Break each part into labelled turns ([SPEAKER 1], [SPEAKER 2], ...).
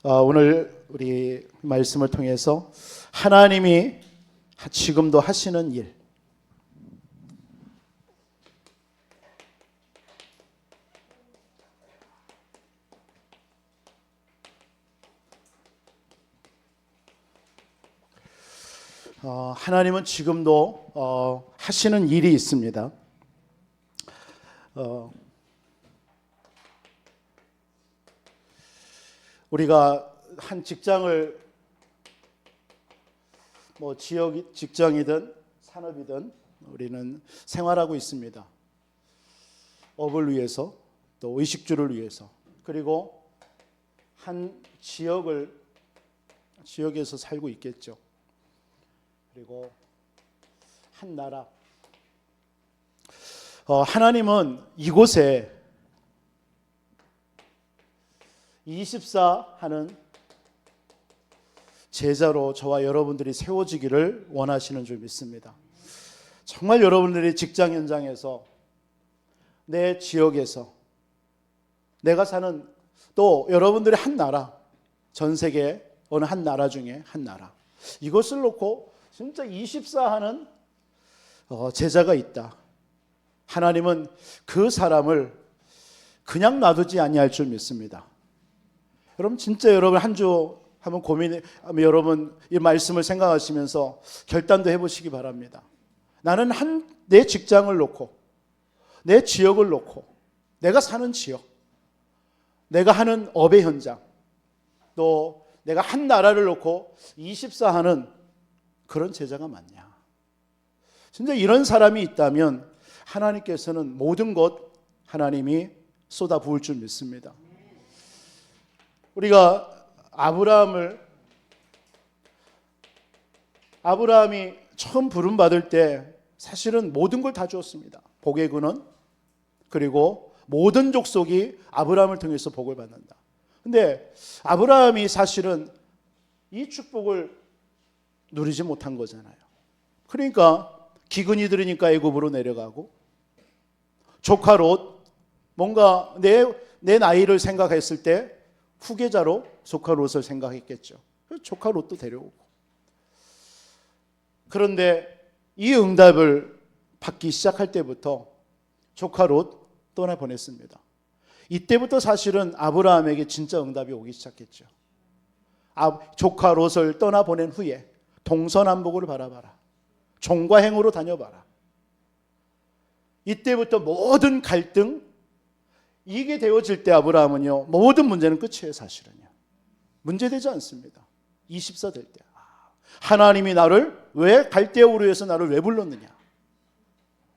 [SPEAKER 1] 오늘 우리 말씀을 통해서 하나님이 지금도 하시는 일, 하나님은 지금도 하시는 일이 있습니다. 우리가 한 직장을 직장이든 산업이든 우리는 생활하고 있습니다. 업을 위해서, 또 의식주를 위해서, 그리고 한 지역에서 살고 있겠죠. 그리고 한 나라. 하나님은 이곳에 24 하는 제자로 저와 여러분들이 세워지기를 원하시는 줄 믿습니다. 정말 여러분들이 직장 현장에서, 내 지역에서, 내가 사는, 또 여러분들의 한 나라, 전 세계 어느 한 나라 중에 한 나라, 이것을 놓고 진짜 24 하는 제자가 있다. 하나님은 그 사람을 그냥 놔두지 아니할 줄 믿습니다. 여러분, 진짜 여러분 한 주 한번 여러분 이 말씀을 생각하시면서 결단도 해보시기 바랍니다. 나는 내 직장을 놓고, 내 지역을 놓고, 내가 사는 지역, 내가 하는 업의 현장, 또 내가 한 나라를 놓고 24 하는 그런 제자가 맞냐? 진짜 이런 사람이 있다면 하나님께서는 모든 것 하나님이 쏟아부을 줄 믿습니다. 우리가 아브라함이 처음 부름받을 때 사실은 모든 걸 다 주었습니다. 복의 근원, 그리고 모든 족속이 아브라함을 통해서 복을 받는다. 근데 아브라함이 사실은 이 축복을 누리지 못한 거잖아요. 그러니까 기근이 들으니까 애굽으로 내려가고, 조카 롯, 뭔가 내 나이를 생각했을 때 후계자로 조카 롯을 생각했겠죠. 조카 롯도 데려오고. 그런데 이 응답을 받기 시작할 때부터 조카 롯 떠나보냈습니다. 이때부터 사실은 아브라함에게 진짜 응답이 오기 시작했죠. 조카 롯을 떠나보낸 후에 동서남북을 바라봐라. 종과 행으로 다녀봐라. 이때부터 모든 갈등, 이게 되어질 때 아브라함은요, 모든 문제는 끝이에요. 사실은요, 문제되지 않습니다. 24 될 때, 하나님이 나를 왜 갈대아 우르에서 나를 왜 불렀느냐,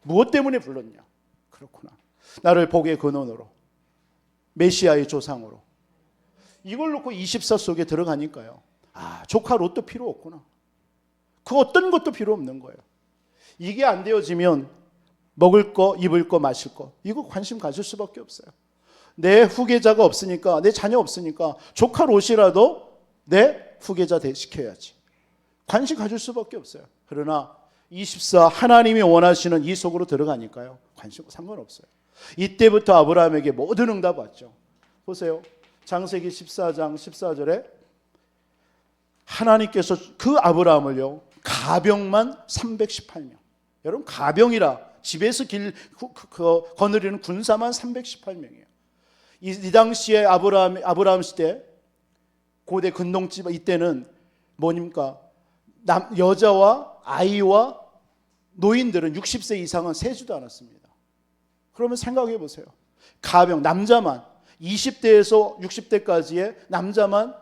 [SPEAKER 1] 무엇 때문에 불렀냐, 그렇구나, 나를 복의 근원으로, 메시아의 조상으로, 이걸 놓고 24 속에 들어가니까요, 조카 롯도 필요 없구나, 그 어떤 것도 필요 없는 거예요. 이게 안 되어지면 먹을 거, 입을 거, 마실 거, 이거 관심 가질 수밖에 없어요. 내 후계자가 없으니까, 내 자녀 없으니까 조카 롯이라도 내 후계자 시켜야지. 관심 가질 수밖에 없어요. 그러나 24 하나님이 원하시는 이 속으로 들어가니까요, 관심 상관없어요. 이때부터 아브라함에게 모든 응답 왔죠. 보세요. 창세기 14장 14절에 하나님께서 그 아브라함을요, 가병만 318명. 여러분, 가병이라 집에서 거느리는 군사만 318명이에요. 이 당시에 아브라함 시대, 고대 근동집 이때는 뭐입니까? 여자와 아이와 노인들은 60세 이상은 세지도 않았습니다. 그러면 생각해 보세요. 가병, 남자만 20대에서 60대까지의 남자만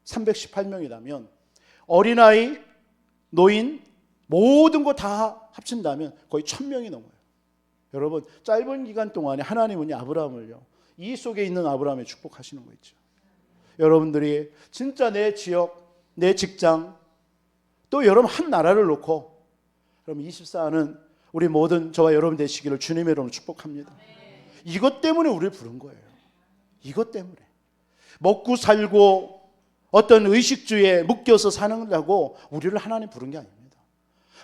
[SPEAKER 1] 318명이라면 어린아이, 노인, 모든 거 다 합친다면 거의 1000명이 넘어요. 여러분, 짧은 기간 동안에 하나님은 아브라함을요, 이 속에 있는 아브라함에 축복하시는 거 있죠. 여러분들이 진짜 내 지역, 내 직장, 또 여러분 한 나라를 놓고, 그럼 24는 우리 모든 저와 여러분 되시기를 주님의 이름으로 축복합니다. 이것 때문에 우리를 부른 거예요. 이것 때문에. 먹고 살고 어떤 의식주의에 묶여서 사는다고 우리를 하나님 부른 게 아닙니다.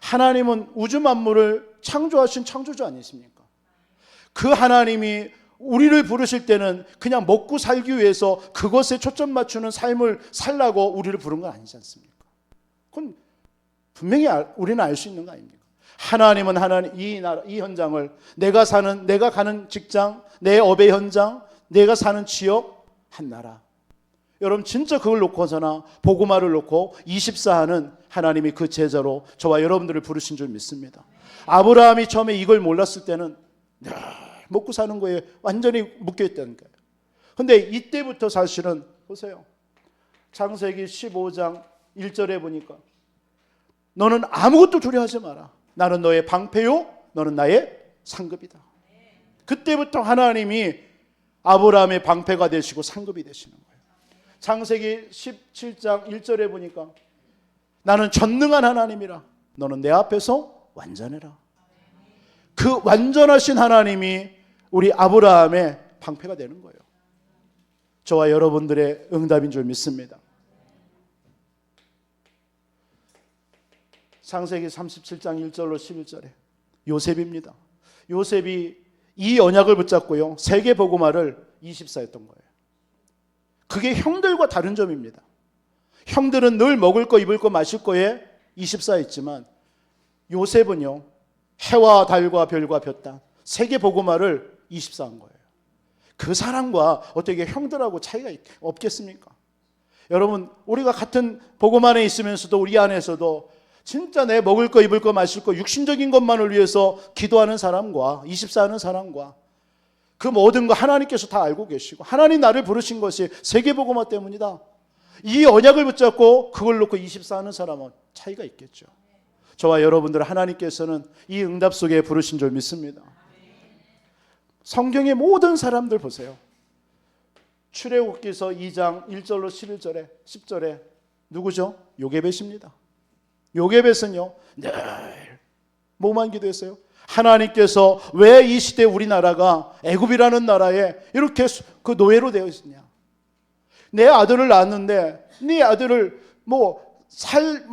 [SPEAKER 1] 하나님은 우주 만물을 창조하신 창조주 아니십니까? 그 하나님이 우리를 부르실 때는 그냥 먹고 살기 위해서 그것에 초점 맞추는 삶을 살라고 우리를 부른 건 아니지 않습니까? 그건 분명히 우리는 알 수 있는 거 아닙니까? 하나님은 이 현장을 내가 가는 직장, 내 업의 현장, 내가 사는 지역, 한 나라. 여러분 진짜 그걸 놓고서나 복음화를 놓고 24하는 하나님이 그 제자로 저와 여러분들을 부르신 줄 믿습니다. 아브라함이 처음에 이걸 몰랐을 때는 먹고 사는 거에 완전히 묶여있다는 거예요. 근데 이때부터 사실은 보세요. 창세기 15장 1절에 보니까 너는 아무것도 두려워하지 마라. 나는 너의 방패요, 너는 나의 상급이다. 그때부터 하나님이 아브라함의 방패가 되시고 상급이 되시는 거예요. 창세기 17장 1절에 보니까 나는 전능한 하나님이라. 너는 내 앞에서 완전해라. 그 완전하신 하나님이 우리 아브라함의 방패가 되는 거예요. 저와 여러분들의 응답인 줄 믿습니다. 창세기 37장 1절로 11절에 요셉입니다. 요셉이 이 언약을 붙잡고요, 세계 복음화를 24했던 거예요. 그게 형들과 다른 점입니다. 형들은 늘 먹을 거, 입을 거, 마실 거에 24했지만 요셉은요, 해와 달과 별과 볕단 세계 복음화를 24한 거예요. 그 사람과 어떻게 형들하고 차이가 없겠습니까? 여러분, 우리가 같은 복음 안에 있으면서도 우리 안에서도 진짜 내 먹을 거, 입을 거, 마실 거, 육신적인 것만을 위해서 기도하는 사람과 24하는 사람과 그 모든 거 하나님께서 다 알고 계시고 하나님 나를 부르신 것이 세계복음화 때문이다. 이 언약을 붙잡고 그걸 놓고 24하는 사람은 차이가 있겠죠. 저와 여러분들 하나님께서는 이 응답 속에 부르신 줄 믿습니다. 성경의 모든 사람들 보세요. 출애굽기서 2장 1절로 11절에 10절에 누구죠? 요게벳입니다. 요게벳은요 늘 뭐만 기도했어요? 하나님께서 왜 이 시대 우리나라가 애굽이라는 나라에 이렇게 그 노예로 되어 있느냐? 내 아들을 낳았는데 네 아들을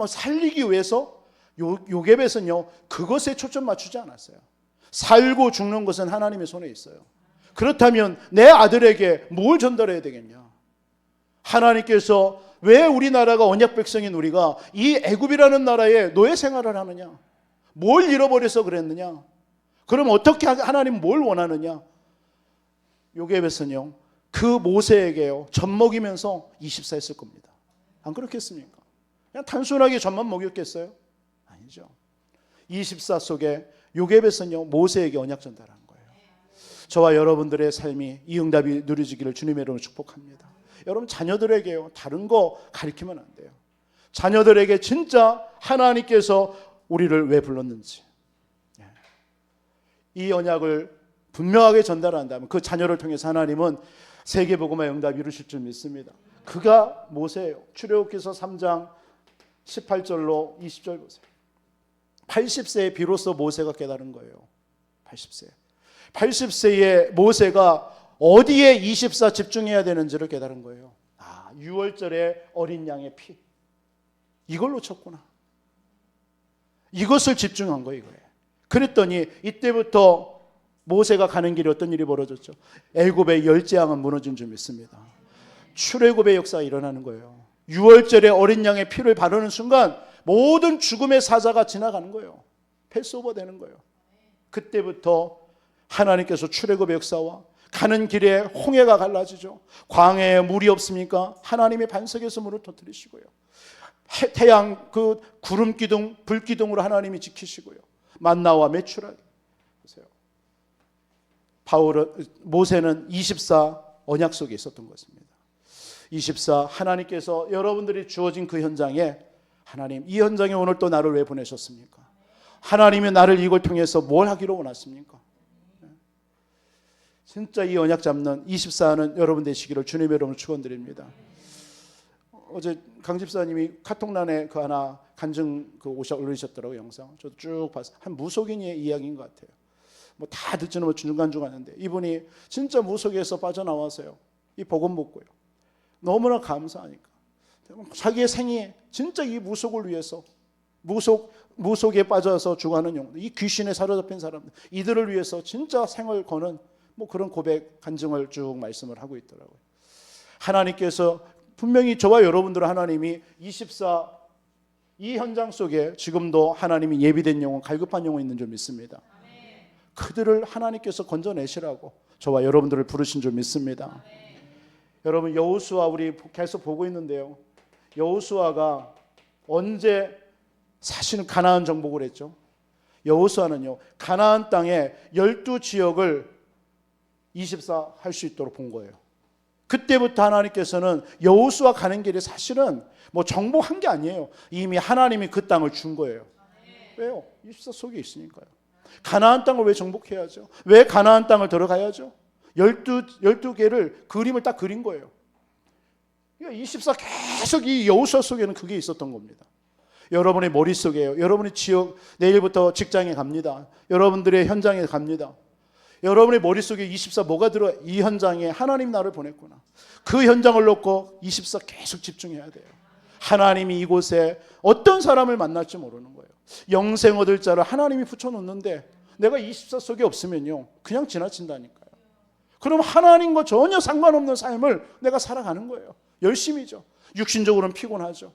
[SPEAKER 1] 살리기 위해서 요게벳은요 그것에 초점 맞추지 않았어요. 살고 죽는 것은 하나님의 손에 있어요. 그렇다면 내 아들에게 뭘 전달해야 되겠냐? 하나님께서 왜 우리나라가 언약 백성인 우리가 이 애굽이라는 나라에 노예 생활을 하느냐? 뭘 잃어버려서 그랬느냐? 그럼 어떻게 하나님 뭘 원하느냐? 요게벳은요 그 모세에게요 젖 먹이면서 24했을 겁니다. 안 그렇겠습니까? 그냥 단순하게 젖만 먹였겠어요? 아니죠. 24 속에 요게벳은요 모세에게 언약 전달한 거예요. 저와 여러분들의 삶이 이 응답이 누려지기를 주님의 이름으로 축복합니다. 여러분 자녀들에게요 다른 거 가르치면 안 돼요. 자녀들에게 진짜 하나님께서 우리를 왜 불렀는지 이 언약을 분명하게 전달한다면 그 자녀를 통해서 하나님은 세계복음의 응답 이루실 줄 믿습니다. 그가 모세예요. 출애굽기서 3장 18절로 20절 보세요. 80세에 비로소 모세가 깨달은 거예요. 80세에 모세가 어디에 24 집중해야 되는지를 깨달은 거예요. 6월절에 어린 양의 피 이걸 놓쳤구나. 이것을 집중한 거예요. 그랬더니 이때부터 모세가 가는 길에 어떤 일이 벌어졌죠? 애굽의 열재앙은 무너진 줄 믿습니다. 출애굽의 역사가 일어나는 거예요. 6월절에 어린 양의 피를 바르는 순간 모든 죽음의 사자가 지나가는 거예요. 패스오버 되는 거예요. 그때부터 하나님께서 출애굽의 역사와 가는 길에 홍해가 갈라지죠. 광해에 물이 없습니까? 하나님의 반석에서 물을 터뜨리시고요. 태양 그 구름 기둥, 불 기둥으로 하나님이 지키시고요. 만나와 메추라기. 보세요. 모세는 24 언약 속에 있었던 것입니다. 24 하나님께서 여러분들이 주어진 그 현장에 하나님 이 현장에 오늘 또 나를 왜 보내셨습니까? 하나님이 나를 이걸 통해서 뭘 하기로 원하십니까? 진짜 이 언약 잡는 24는 여러분 되시기를 주님의 이름으로 축원드립니다. 어제 강 집사님이 카톡란에 그 하나 간증 그 올리셨더라고요. 영상. 저도 쭉 봤어요. 한 무속인의 이야기인 것 같아요. 뭐 다 듣지는 뭐 중간중간 하는데 이분이 진짜 무속에서 빠져나와서요. 이 복음 먹고요. 너무나 감사하니까. 자기의 생에 진짜 이 무속을 위해서 무속에 빠져서 죽어가는 영혼, 이 귀신에 사로잡힌 사람들, 이들을 위해서 진짜 생을 거는 뭐 그런 고백 간증을 쭉 말씀을 하고 있더라고요. 하나님께서 분명히 저와 여러분들 하나님이 24 이 현장 속에 지금도 하나님이 예비된 영혼, 갈급한 영혼 있는 줄 믿습니다. 그들을 하나님께서 건져내시라고 저와 여러분들을 부르신 줄 믿습니다. 여러분, 여호수아 우리 계속 보고 있는데요. 여호수아가 언제 사실은 가나안 정복을 했죠? 여호수아는요, 가나안 땅의 12지역을 24 할 수 있도록 본 거예요. 그때부터 하나님께서는 여호수아 가는 길이 사실은 뭐 정복한 게 아니에요. 이미 하나님이 그 땅을 준 거예요. 왜요? 24 속에 있으니까요. 가나안 땅을 왜 정복해야죠? 왜 가나안 땅을 들어가야죠? 12개를 그림을 딱 그린 거예요. 24 계속 이 여호수아 속에는 그게 있었던 겁니다. 여러분의 머릿속에요. 여러분의 지역, 내일부터 직장에 갑니다. 여러분들의 현장에 갑니다. 여러분의 머릿속에 24 뭐가 들어? 이 현장에 하나님 나를 보냈구나. 그 현장을 놓고 24 계속 집중해야 돼요. 하나님이 이곳에 어떤 사람을 만날지 모르는 거예요. 영생 얻을 자를 하나님이 붙여놓는데 내가 24 속에 없으면요, 그냥 지나친다니까요. 그럼 하나님과 전혀 상관없는 삶을 내가 살아가는 거예요. 열심히죠. 육신적으로는 피곤하죠.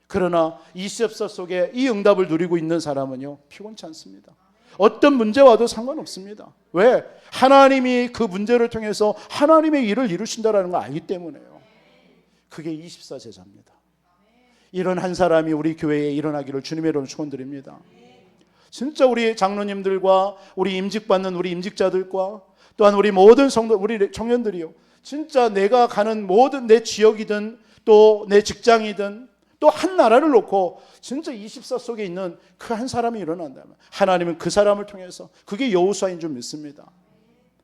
[SPEAKER 1] 그러나 24 속에 이 응답을 누리고 있는 사람은요, 피곤치 않습니다. 어떤 문제 와도 상관없습니다. 왜? 하나님이 그 문제를 통해서 하나님의 일을 이루신다는 걸 알기 때문에요. 그게 24 제자입니다. 이런 한 사람이 우리 교회에 일어나기를 주님의 이름으로 축원드립니다. 진짜 우리 장로님들과 우리 임직받는 우리 임직자들과 또한 우리 모든 성도, 우리 청년들이요, 진짜 내가 가는 모든 내 지역이든 또 내 직장이든 또 한 나라를 놓고 진짜 24 속에 있는 그 한 사람이 일어난다면 하나님은 그 사람을 통해서, 그게 여호수아인 줄 믿습니다.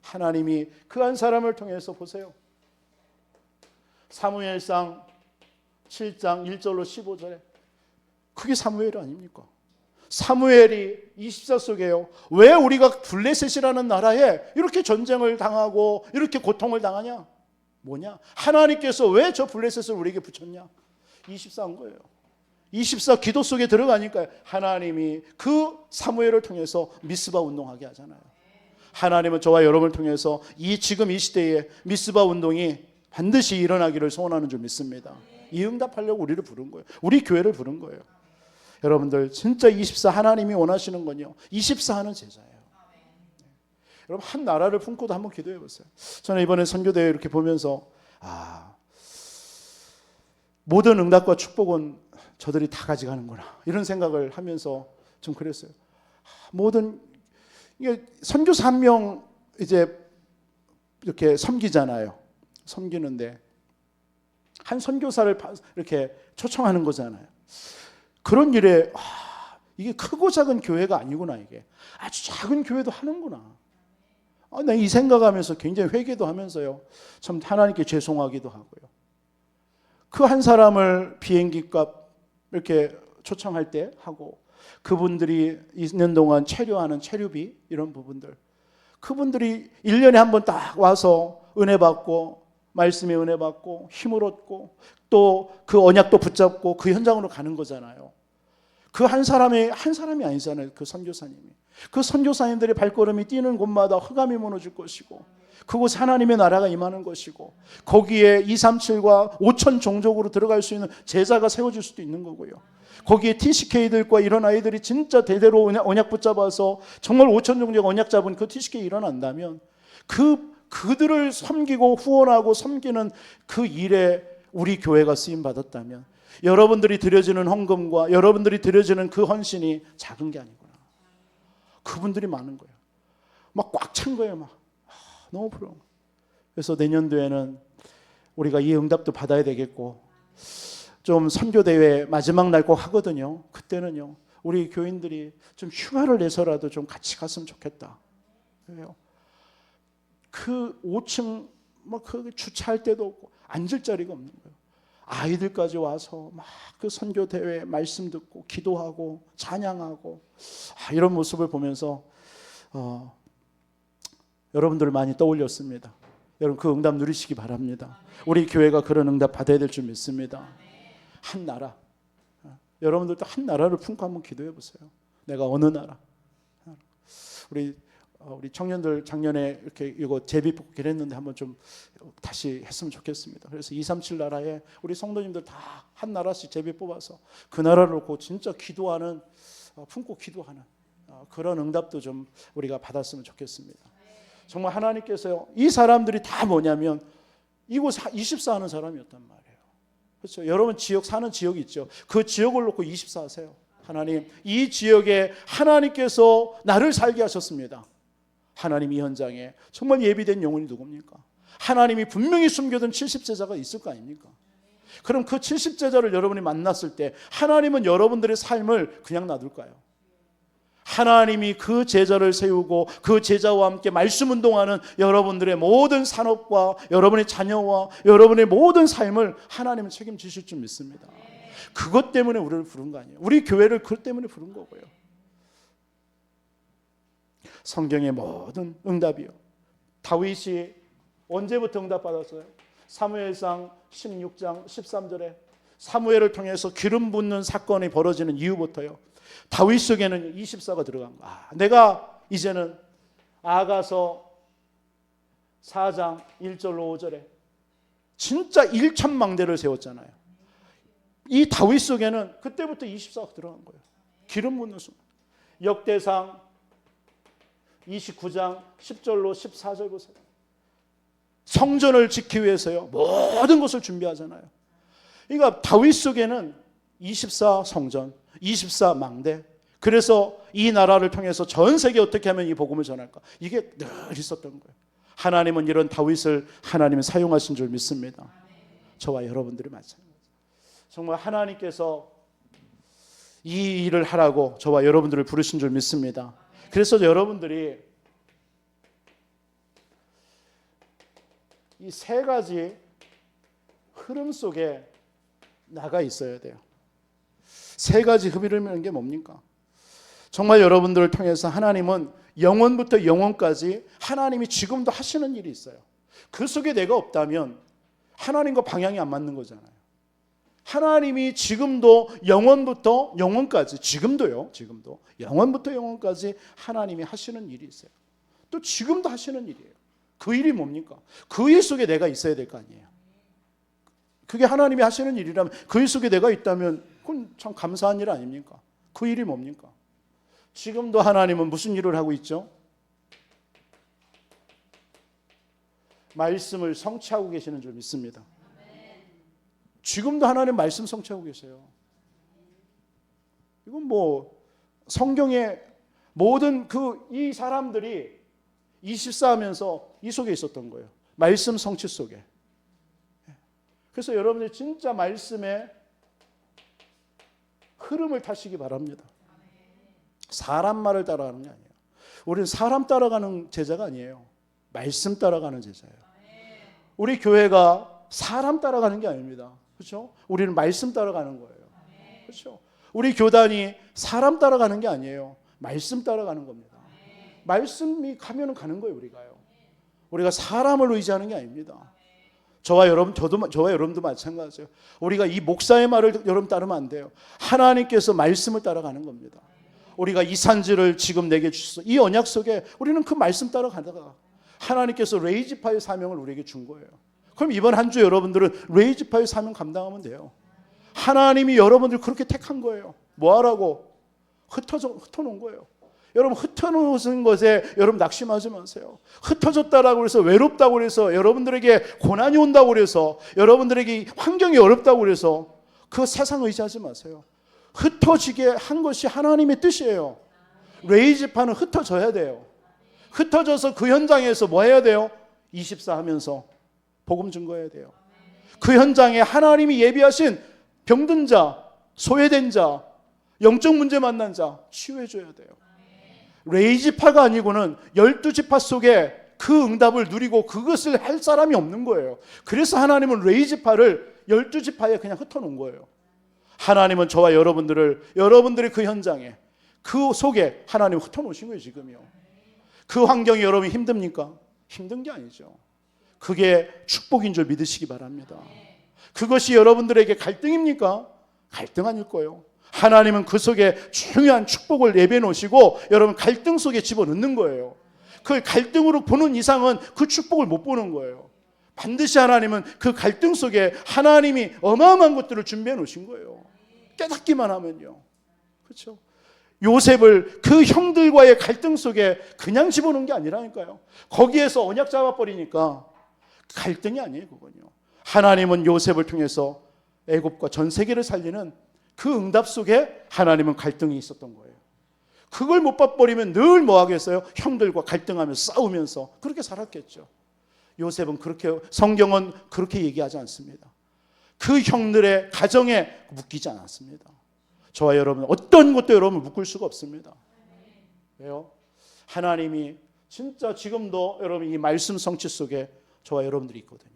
[SPEAKER 1] 하나님이 그 한 사람을 통해서 보세요. 사무엘상 7장 1절로 15절에 그게 사무엘 아닙니까? 사무엘이 24 속에요. 왜 우리가 블레셋이라는 나라에 이렇게 전쟁을 당하고 이렇게 고통을 당하냐? 뭐냐? 하나님께서 왜 저 블레셋을 우리에게 붙였냐? 24인 거예요. 24 기도 속에 들어가니까 하나님이 그 사무엘을 통해서 미스바 운동하게 하잖아요. 하나님은 저와 여러분을 통해서 지금 이 시대에 미스바 운동이 반드시 일어나기를 소원하는 줄 믿습니다. 이 응답하려고 우리를 부른 거예요. 우리 교회를 부른 거예요. 여러분들 진짜 24 하나님이 원하시는 건요, 24 하는 제자예요. 여러분, 한 나라를 품고도 한번 기도해 보세요. 저는 이번에 선교대회 이렇게 보면서 모든 응답과 축복은 저들이 다 가져가는구나, 이런 생각을 하면서 좀 그랬어요. 모든 이게 선교사 한 명 이제 이렇게 섬기잖아요. 섬기는데 한 선교사를 이렇게 초청하는 거잖아요. 그런 일에 이게 크고 작은 교회가 아니구나, 이게 아주 작은 교회도 하는구나. 나 이 생각하면서 굉장히 회개도 하면서요, 참 하나님께 죄송하기도 하고요. 그 한 사람을 비행기값 이렇게 초청할 때 하고, 그분들이 있는 동안 체류하는 체류비, 이런 부분들, 그분들이 1년에 한 번 딱 와서 은혜 받고 말씀에 은혜 받고 힘을 얻고 또 그 언약도 붙잡고 그 현장으로 가는 거잖아요. 그 한 사람이 아니잖아요. 그 선교사님이. 그 선교사님들의 발걸음이 뛰는 곳마다 흑암이 무너질 것이고, 그곳 하나님의 나라가 임하는 것이고, 거기에 237과 5천 종족으로 들어갈 수 있는 제자가 세워질 수도 있는 거고요. 거기에 TCK들과 이런 아이들이 진짜 대대로 언약 붙잡아서 정말 5천 종족 언약 잡은 그 TCK 일어난다면, 그들을 섬기고 후원하고 섬기는 그 일에 우리 교회가 쓰임 받았다면, 여러분들이 드려지는 헌금과 여러분들이 드려지는 그 헌신이 작은 게 아니구나. 그분들이 많은 거예요. 막 꽉 찬 거예요. 막 너무 부러운 거예요. 그래서 내년도에는 우리가 이 응답도 받아야 되겠고, 좀 선교대회 마지막 날 꼭 하거든요. 그때는요, 우리 교인들이 좀 휴가를 내서라도 좀 같이 갔으면 좋겠다. 왜요? 그 5층 막 그 주차할 데도 없고 앉을 자리가 없는 거예요. 아이들까지 와서 막 그 선교 대회 말씀 듣고 기도하고 찬양하고 이런 모습을 보면서 여러분들을 많이 떠올렸습니다. 여러분, 그 응답 누리시기 바랍니다. 우리 교회가 그런 응답 받아야 될 줄 믿습니다. 한 나라, 여러분들도 한 나라를 품고 한번 기도해 보세요. 내가 어느 나라, 우리 우리 청년들 작년에 이렇게 이거 제비뽑기를 했는데 한번 좀 다시 했으면 좋겠습니다. 그래서 237 나라에 우리 성도님들 다 한 나라씩 제비 뽑아서 그 나라를 놓고 진짜 기도하는, 품고 기도하는 그런 응답도 좀 우리가 받았으면 좋겠습니다. 정말 하나님께서요, 이 사람들이 다 뭐냐면 이곳 24 하는 사람이었단 말이에요. 그렇죠? 여러분 지역 사는 지역이 있죠. 그 지역을 놓고 24 하세요. 하나님, 이 지역에 하나님께서 나를 살게 하셨습니다. 하나님, 이 현장에 정말 예비된 영혼이 누굽니까? 하나님이 분명히 숨겨둔 70제자가 있을 거 아닙니까? 그럼 그 70제자를 여러분이 만났을 때 하나님은 여러분들의 삶을 그냥 놔둘까요? 하나님이 그 제자를 세우고 그 제자와 함께 말씀 운동하는 여러분들의 모든 산업과 여러분의 자녀와 여러분의 모든 삶을 하나님은 책임지실 줄 믿습니다. 그것 때문에 우리를 부른 거 아니에요. 우리 교회를 그것 때문에 부른 거고요. 성경의 모든 응답이요. 다윗이 언제부터 응답받았어요? 사무엘상 16장 13절에 사무엘을 통해서 기름 붓는 사건이 벌어지는 이후부터요, 다윗 속에는 24가 들어간 거야. 내가 이제는 아가서 4장 1절로 5절에 진짜 1천망대를 세웠잖아요. 이 다윗 속에는 그때부터 24가 들어간 거예요. 기름 붓는 순간. 역대상 29장 10절로 14절 보세요. 성전을 지키기 위해서요, 모든 것을 준비하잖아요. 그러니까 다윗 속에는 24 성전, 24 망대. 그래서 이 나라를 통해서 전 세계 어떻게 하면 이 복음을 전할까? 이게 늘 있었던 거예요. 하나님은 이런 다윗을 하나님은 사용하신 줄 믿습니다. 저와 여러분들이 마찬가지예요. 정말 하나님께서 이 일을 하라고 저와 여러분들을 부르신 줄 믿습니다. 그래서 여러분들이 이 세 가지 흐름 속에 나가 있어야 돼요. 세 가지 흐름이라는 게 뭡니까? 정말 여러분들을 통해서 하나님은 영원부터 영원까지 하나님이 지금도 하시는 일이 있어요. 그 속에 내가 없다면 하나님과 방향이 안 맞는 거잖아요. 하나님이 지금도 영원부터 영원까지, 지금도 영원부터 영원까지 하나님이 하시는 일이 있어요. 또 지금도 하시는 일이에요. 그 일이 뭡니까? 그 일 속에 내가 있어야 될 거 아니에요. 그게 하나님이 하시는 일이라면, 그 일 속에 내가 있다면 그건 참 감사한 일 아닙니까? 그 일이 뭡니까? 지금도 하나님은 무슨 일을 하고 있죠? 말씀을 성취하고 계시는 줄 믿습니다. 지금도 하나님 말씀 성취하고 계세요. 이건 뭐 성경의 모든 이 사람들이 24 하면서 이 속에 있었던 거예요. 말씀 성취 속에. 그래서 여러분들 진짜 말씀의 흐름을 타시기 바랍니다. 사람 말을 따라가는 게 아니에요. 우리는 사람 따라가는 제자가 아니에요. 말씀 따라가는 제자예요. 우리 교회가 사람 따라가는 게 아닙니다. 그렇죠? 우리는 말씀 따라가는 거예요. 그렇죠? 우리 교단이 사람 따라가는 게 아니에요. 말씀 따라가는 겁니다. 말씀이 가면은 가는 거예요, 우리가요. 우리가 사람을 의지하는 게 아닙니다. 저와 여러분도 마찬가지예요. 우리가 이 목사의 말을 여러분 따르면 안 돼요. 하나님께서 말씀을 따라가는 겁니다. 우리가 이 산지를 지금 내게 주셔서 이 언약 속에 우리는 그 말씀 따라가다가 하나님께서 레이지파의 사명을 우리에게 준 거예요. 그럼 이번 한 주 여러분들은 레이지파의 사명 감당하면 돼요. 하나님이 여러분들 그렇게 택한 거예요. 뭐 하라고? 흩어놓은 거예요. 여러분 흩어놓은 것에 여러분 낙심하지 마세요. 흩어졌다라고 해서 외롭다고 해서 여러분들에게 고난이 온다고 해서 여러분들에게 환경이 어렵다고 해서 그 세상 의지하지 마세요. 흩어지게 한 것이 하나님의 뜻이에요. 레이지파는 흩어져야 돼요. 흩어져서 그 현장에서 뭐 해야 돼요? 24 하면서 복음 증거해야 돼요. 그 현장에 하나님이 예비하신 병든 자, 소외된 자, 영적 문제 만난 자 치유해 줘야 돼요. 레이지파가 아니고는 12지파 속에 그 응답을 누리고 그것을 할 사람이 없는 거예요. 그래서 하나님은 레이지파를 12지파에 그냥 흩어놓은 거예요. 하나님은 저와 여러분들의 그 현장에 그 속에 하나님 흩어놓으신 거예요. 지금요. 그 환경이 여러분이 힘듭니까? 힘든 게 아니죠. 그게 축복인 줄 믿으시기 바랍니다. 그것이 여러분들에게 갈등입니까? 갈등 아닐 거예요. 하나님은 그 속에 중요한 축복을 내려놓으시고 여러분 갈등 속에 집어넣는 거예요. 그 갈등으로 보는 이상은 그 축복을 못 보는 거예요. 반드시 하나님은 그 갈등 속에 하나님이 어마어마한 것들을 준비해 놓으신 거예요. 깨닫기만 하면요. 그렇죠? 요셉을 그 형들과의 갈등 속에 그냥 집어넣은 게 아니라니까요. 거기에서 언약 잡아버리니까 갈등이 아니에요, 그건요. 하나님은 요셉을 통해서 애굽과 전 세계를 살리는 그 응답 속에 하나님은 갈등이 있었던 거예요. 그걸 못 봐버리면 늘 뭐 하겠어요? 형들과 갈등하면서 싸우면서 그렇게 살았겠죠. 요셉은 그렇게, 성경은 그렇게 얘기하지 않습니다. 그 형들의 가정에 묶이지 않았습니다. 저와 여러분 어떤 것도 여러분 묶을 수가 없습니다. 왜요? 하나님이 진짜 지금도 여러분 이 말씀 성취 속에 저와 여러분들이 있거든요.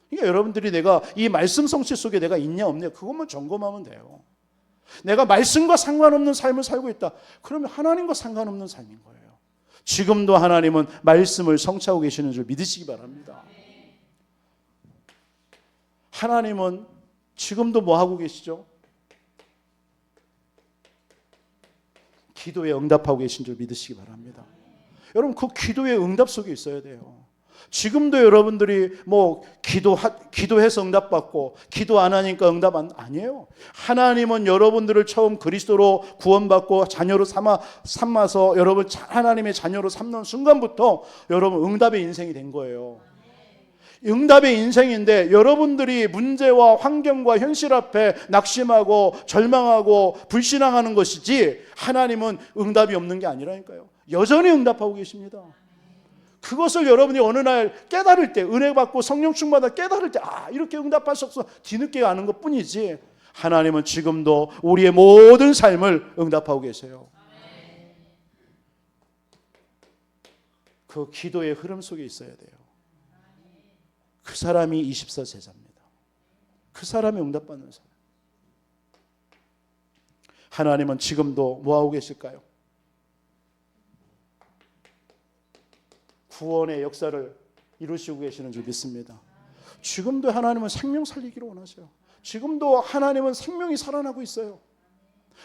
[SPEAKER 1] 그러니까 여러분들이 내가 이 말씀 성취 속에 내가 있냐 없냐 그것만 점검하면 돼요. 내가 말씀과 상관없는 삶을 살고 있다. 그러면 하나님과 상관없는 삶인 거예요. 지금도 하나님은 말씀을 성취하고 계시는 줄 믿으시기 바랍니다. 하나님은 지금도 뭐 하고 계시죠? 기도에 응답하고 계신 줄 믿으시기 바랍니다. 여러분 그 기도의 응답 속에 있어야 돼요. 지금도 여러분들이 뭐 기도해서 응답받고 기도 안 하니까 응답 아니에요. 하나님은 여러분들을 처음 그리스도로 구원받고 자녀로 삼아서 여러분 하나님의 자녀로 삼는 순간부터 여러분 응답의 인생이 된 거예요. 응답의 인생인데 여러분들이 문제와 환경과 현실 앞에 낙심하고 절망하고 불신앙하는 것이지 하나님은 응답이 없는 게 아니라니까요. 여전히 응답하고 계십니다. 그것을 여러분이 어느 날 깨달을 때, 은혜 받고 성령 충만하다 깨달을 때, 이렇게 응답하셔서 뒤늦게 아는 것 뿐이지 하나님은 지금도 우리의 모든 삶을 응답하고 계세요. 그 기도의 흐름 속에 있어야 돼요. 그 사람이 24제자입니다. 그 사람이 응답받는 사람. 하나님은 지금도 뭐하고 계실까요? 구원의 역사를 이루시고 계시는 줄 믿습니다. 지금도 하나님은 생명 살리기를 원하세요. 지금도 하나님은 생명이 살아나고 있어요.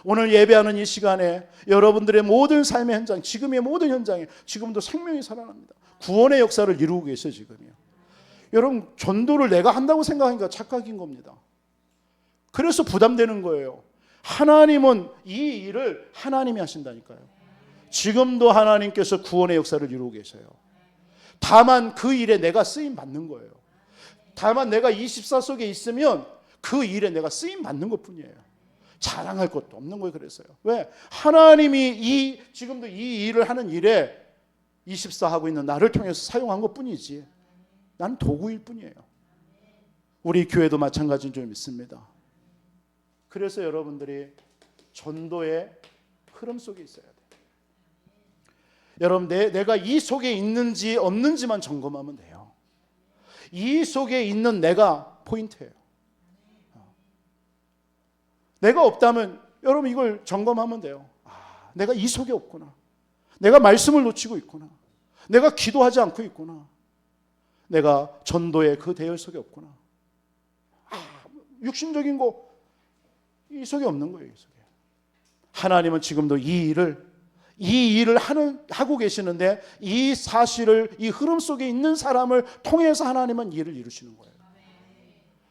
[SPEAKER 1] 오늘 예배하는 이 시간에 여러분들의 모든 삶의 현장, 지금의 모든 현장에 지금도 생명이 살아납니다. 구원의 역사를 이루고 계세요. 지금이요. 여러분 전도를 내가 한다고 생각하니까 착각인 겁니다. 그래서 부담되는 거예요. 하나님은 이 일을 하나님이 하신다니까요. 지금도 하나님께서 구원의 역사를 이루고 계세요. 다만 그 일에 내가 쓰임 받는 거예요. 다만 내가 24 속에 있으면 그 일에 내가 쓰임 받는 것뿐이에요. 자랑할 것도 없는 거예요. 그래서요. 왜? 하나님이 지금도 이 일을 하는 일에 24 하고 있는 나를 통해서 사용한 것뿐이지 나는 도구일 뿐이에요. 우리 교회도 마찬가지인 줄 믿습니다. 그래서 여러분들이 전도의 흐름 속에 있어야 돼요. 여러분 내가 이 속에 있는지 없는지만 점검하면 돼요. 이 속에 있는 내가 포인트예요. 내가 없다면 여러분 이걸 점검하면 돼요. 내가 이 속에 없구나. 내가 말씀을 놓치고 있구나. 내가 기도하지 않고 있구나. 내가 전도의 그 대열 속에 없구나. 육신적인 거 이 속에 없는 거예요. 이 속에. 하나님은 지금도 이 일을 하고 계시는데 이 사실을 이 흐름 속에 있는 사람을 통해서 하나님은 이 일을 이루시는 거예요.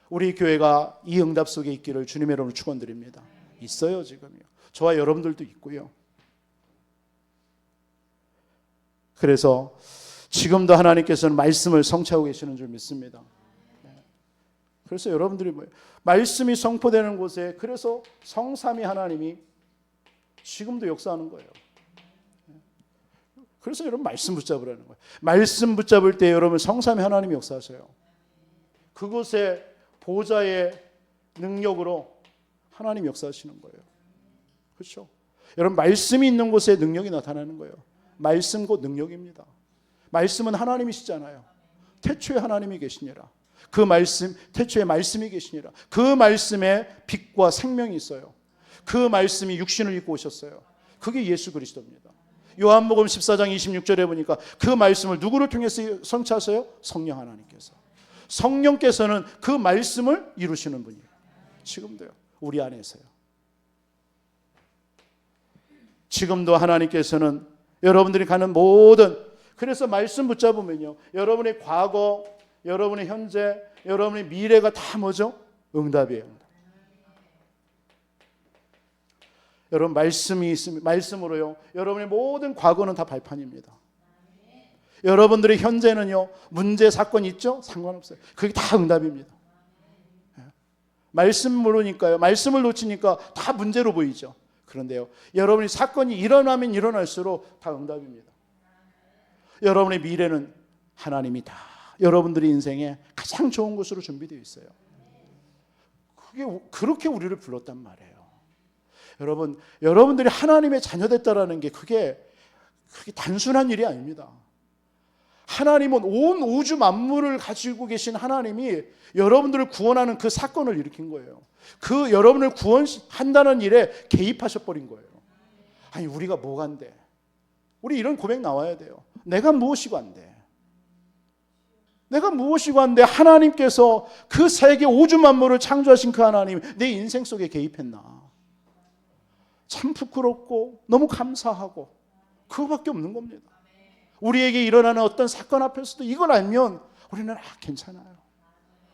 [SPEAKER 1] 우리 교회가 이 응답 속에 있기를 주님의 이름으로 축원드립니다. 있어요 지금요. 저와 여러분들도 있고요. 그래서 지금도 하나님께서는 말씀을 성취하고 계시는 줄 믿습니다. 그래서 여러분들이 뭐예요? 말씀이 선포되는 곳에 그래서 성삼위 하나님이 지금도 역사하는 거예요. 그래서 여러분 말씀 붙잡으라는 거예요. 말씀 붙잡을 때 여러분 성삼위 하나님이 역사하세요. 그곳에 보좌의 능력으로 하나님 역사하시는 거예요. 그렇죠? 여러분 말씀이 있는 곳에 능력이 나타나는 거예요. 말씀 곧 능력입니다. 말씀은 하나님이시잖아요. 태초에 하나님이 계시니라. 그 말씀, 태초에 말씀이 계시니라. 그 말씀에 빛과 생명이 있어요. 그 말씀이 육신을 입고 오셨어요. 그게 예수 그리스도입니다. 요한복음 14장 26절에 보니까 그 말씀을 누구를 통해서 성취하세요? 성령 하나님께서. 성령께서는 그 말씀을 이루시는 분이에요. 지금도요. 우리 안에서요. 지금도 하나님께서는 여러분들이 가는 모든 그래서 말씀 붙잡으면요, 여러분의 과거, 여러분의 현재, 여러분의 미래가 다 뭐죠? 응답이에요. 여러분, 말씀이 있으면, 말씀으로요, 여러분의 모든 과거는 다 발판입니다. 여러분들의 현재는요, 문제, 사건 있죠? 상관없어요. 그게 다 응답입니다. 말씀 모르니까요, 말씀을 놓치니까 다 문제로 보이죠. 그런데요, 여러분이 사건이 일어나면 일어날수록 다 응답입니다. 여러분의 미래는 하나님이 다 여러분들의 인생에 가장 좋은 곳으로 준비되어 있어요. 그게 그렇게 우리를 불렀단 말이에요. 여러분, 여러분들이 하나님의 자녀됐다라는 게 그게 단순한 일이 아닙니다. 하나님은 온 우주 만물을 가지고 계신 하나님이 여러분들을 구원하는 그 사건을 일으킨 거예요. 그 여러분을 구원한다는 일에 개입하셔버린 거예요. 아니, 우리가 뭐가 안 돼? 우리 이런 고백 나와야 돼요. 내가 무엇이고 안 돼? 내가 무엇이고 안 돼? 하나님께서 그 세계 우주 만물을 창조하신 그 하나님, 내 인생 속에 개입했나? 참 부끄럽고 너무 감사하고 그거밖에 없는 겁니다. 우리에게 일어나는 어떤 사건 앞에서도 이걸 알면 우리는 괜찮아요.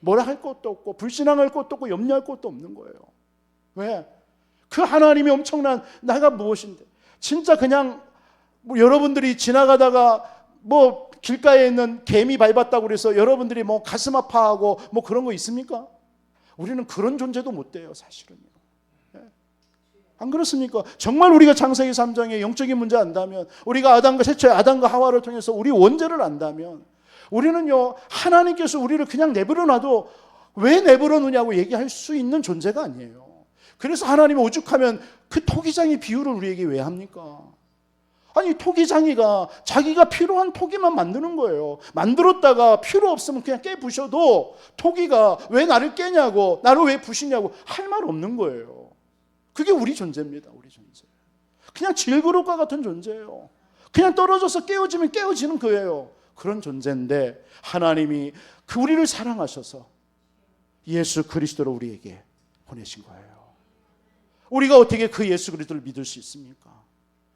[SPEAKER 1] 뭐라 할 것도 없고 불신앙할 것도 없고 염려할 것도 없는 거예요. 왜? 그 하나님이 엄청난, 내가 무엇인데, 진짜 그냥 뭐 여러분들이 지나가다가 뭐 길가에 있는 개미 밟았다고 그래서 여러분들이 뭐 가슴 아파하고 뭐 그런 거 있습니까? 우리는 그런 존재도 못 돼요, 사실은요. 안 그렇습니까? 정말 우리가 창세기 3장의 영적인 문제 안다면, 우리가 최초의 아담과 하와를 통해서 우리 원죄를 안다면, 우리는요, 하나님께서 우리를 그냥 내버려 놔도 왜 내버려 놓냐고 얘기할 수 있는 존재가 아니에요. 그래서 하나님이 오죽하면 그 토기장이 비유를 우리에게 왜 합니까? 아니, 토기장이가 자기가 필요한 토기만 만드는 거예요. 만들었다가 필요 없으면 그냥 깨부셔도 토기가 왜 나를 깨냐고, 나를 왜 부시냐고 할 말 없는 거예요. 그게 우리 존재입니다. 우리 존재. 그냥 질그릇과 같은 존재예요. 그냥 떨어져서 깨어지면 깨어지는 거예요. 그런 존재인데 하나님이 우리를 사랑하셔서 예수 그리스도를 우리에게 보내신 거예요. 우리가 어떻게 그 예수 그리스도를 믿을 수 있습니까?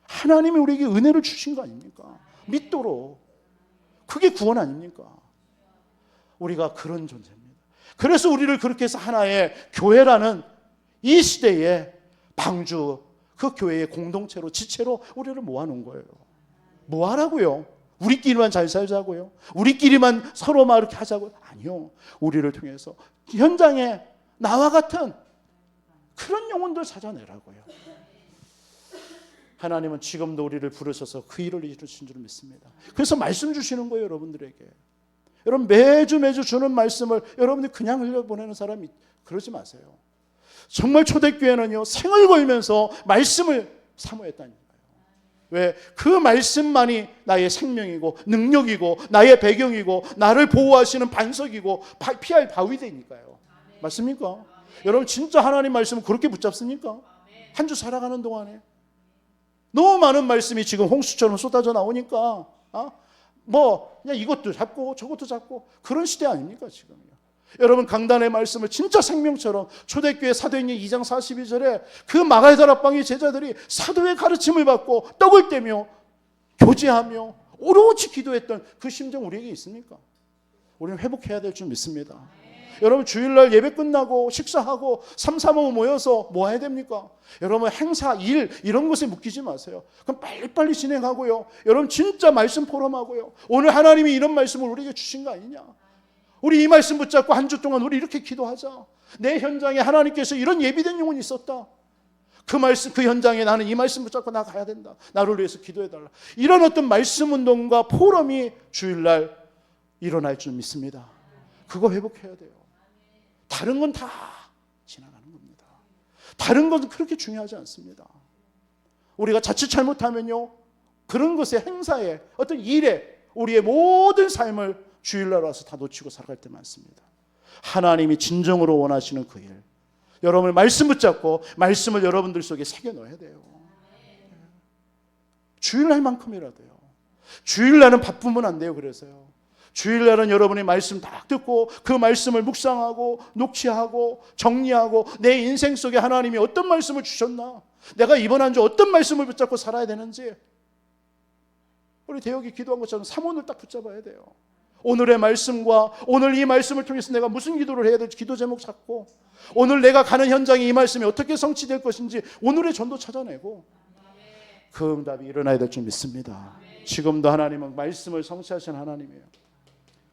[SPEAKER 1] 하나님이 우리에게 은혜를 주신 거 아닙니까? 믿도록. 그게 구원 아닙니까? 우리가 그런 존재입니다. 그래서 우리를 그렇게 해서 하나의 교회라는 이 시대에 방주, 그 교회의 공동체로, 지체로 우리를 모아놓은 거예요. 뭐 하라고요? 우리끼리만 잘 살자고요? 우리끼리만 서로 막 이렇게 하자고요? 아니요. 우리를 통해서 현장에 나와 같은 그런 영혼들 찾아내라고요. 하나님은 지금도 우리를 부르셔서 그 일을 이루신 줄 믿습니다. 그래서 말씀 주시는 거예요, 여러분들에게. 여러분, 매주 주는 말씀을 여러분들이 그냥 흘려보내는 사람이, 그러지 마세요. 정말 초대교회는요, 생을 걸면서 말씀을 사모했다는 거예요. 왜? 그 말씀만이 나의 생명이고 능력이고 나의 배경이고 나를 보호하시는 반석이고 피할 바위되니까요. 맞습니까? 여러분, 진짜 하나님 말씀을 그렇게 붙잡습니까? 한 주 살아가는 동안에 너무 많은 말씀이 지금 홍수처럼 쏟아져 나오니까 뭐 그냥 이것도 잡고 저것도 잡고 그런 시대 아닙니까 지금요? 여러분, 강단의 말씀을 진짜 생명처럼, 초대교회 사도행전 2장 42절에 그 마가다락방의 제자들이 사도의 가르침을 받고 떡을 떼며 교제하며 오로지 기도했던 그 심정 우리에게 있습니까? 우리는 회복해야 될 줄 믿습니다. 여러분, 주일날 예배 끝나고 식사하고 335 모여서 뭐 해야 됩니까? 여러분, 행사, 일 이런 것에 묶이지 마세요. 그럼 빨리빨리 진행하고요. 여러분, 진짜 말씀 포럼하고요. 오늘 하나님이 이런 말씀을 우리에게 주신 거 아니냐? 우리 이 말씀 붙잡고 한 주 동안 우리 이렇게 기도하자. 내 현장에 하나님께서 이런 예비된 영혼이 있었다. 그 말씀, 그 현장에 나는 이 말씀 붙잡고 나가야 된다. 나를 위해서 기도해달라. 이런 어떤 말씀 운동과 포럼이 주일날 일어날 줄 믿습니다. 그거 회복해야 돼요. 다른 건 다 지나가는 겁니다. 다른 것은 그렇게 중요하지 않습니다. 우리가 자칫 잘못하면요, 그런 것에, 행사에, 어떤 일에 우리의 모든 삶을 주일날 와서 다 놓치고 살아갈 때 많습니다. 하나님이 진정으로 원하시는 그 일, 여러분의 말씀 붙잡고 말씀을 여러분들 속에 새겨 넣어야 돼요. 주일날만큼이라도요. 주일날은 바쁘면 안 돼요. 그래서요, 주일날은 여러분의 말씀 딱 듣고 그 말씀을 묵상하고 녹취하고 정리하고 내 인생 속에 하나님이 어떤 말씀을 주셨나, 내가 이번 한 주 어떤 말씀을 붙잡고 살아야 되는지 우리 대혁이 기도한 것처럼 삼원을 딱 붙잡아야 돼요. 오늘의 말씀과 오늘 이 말씀을 통해서 내가 무슨 기도를 해야 될지 기도 제목 찾고, 오늘 내가 가는 현장에 이 말씀이 어떻게 성취될 것인지 오늘의 전도 찾아내고, 그 응답이 일어나야 될 줄 믿습니다. 지금도 하나님은 말씀을 성취하신 하나님이에요.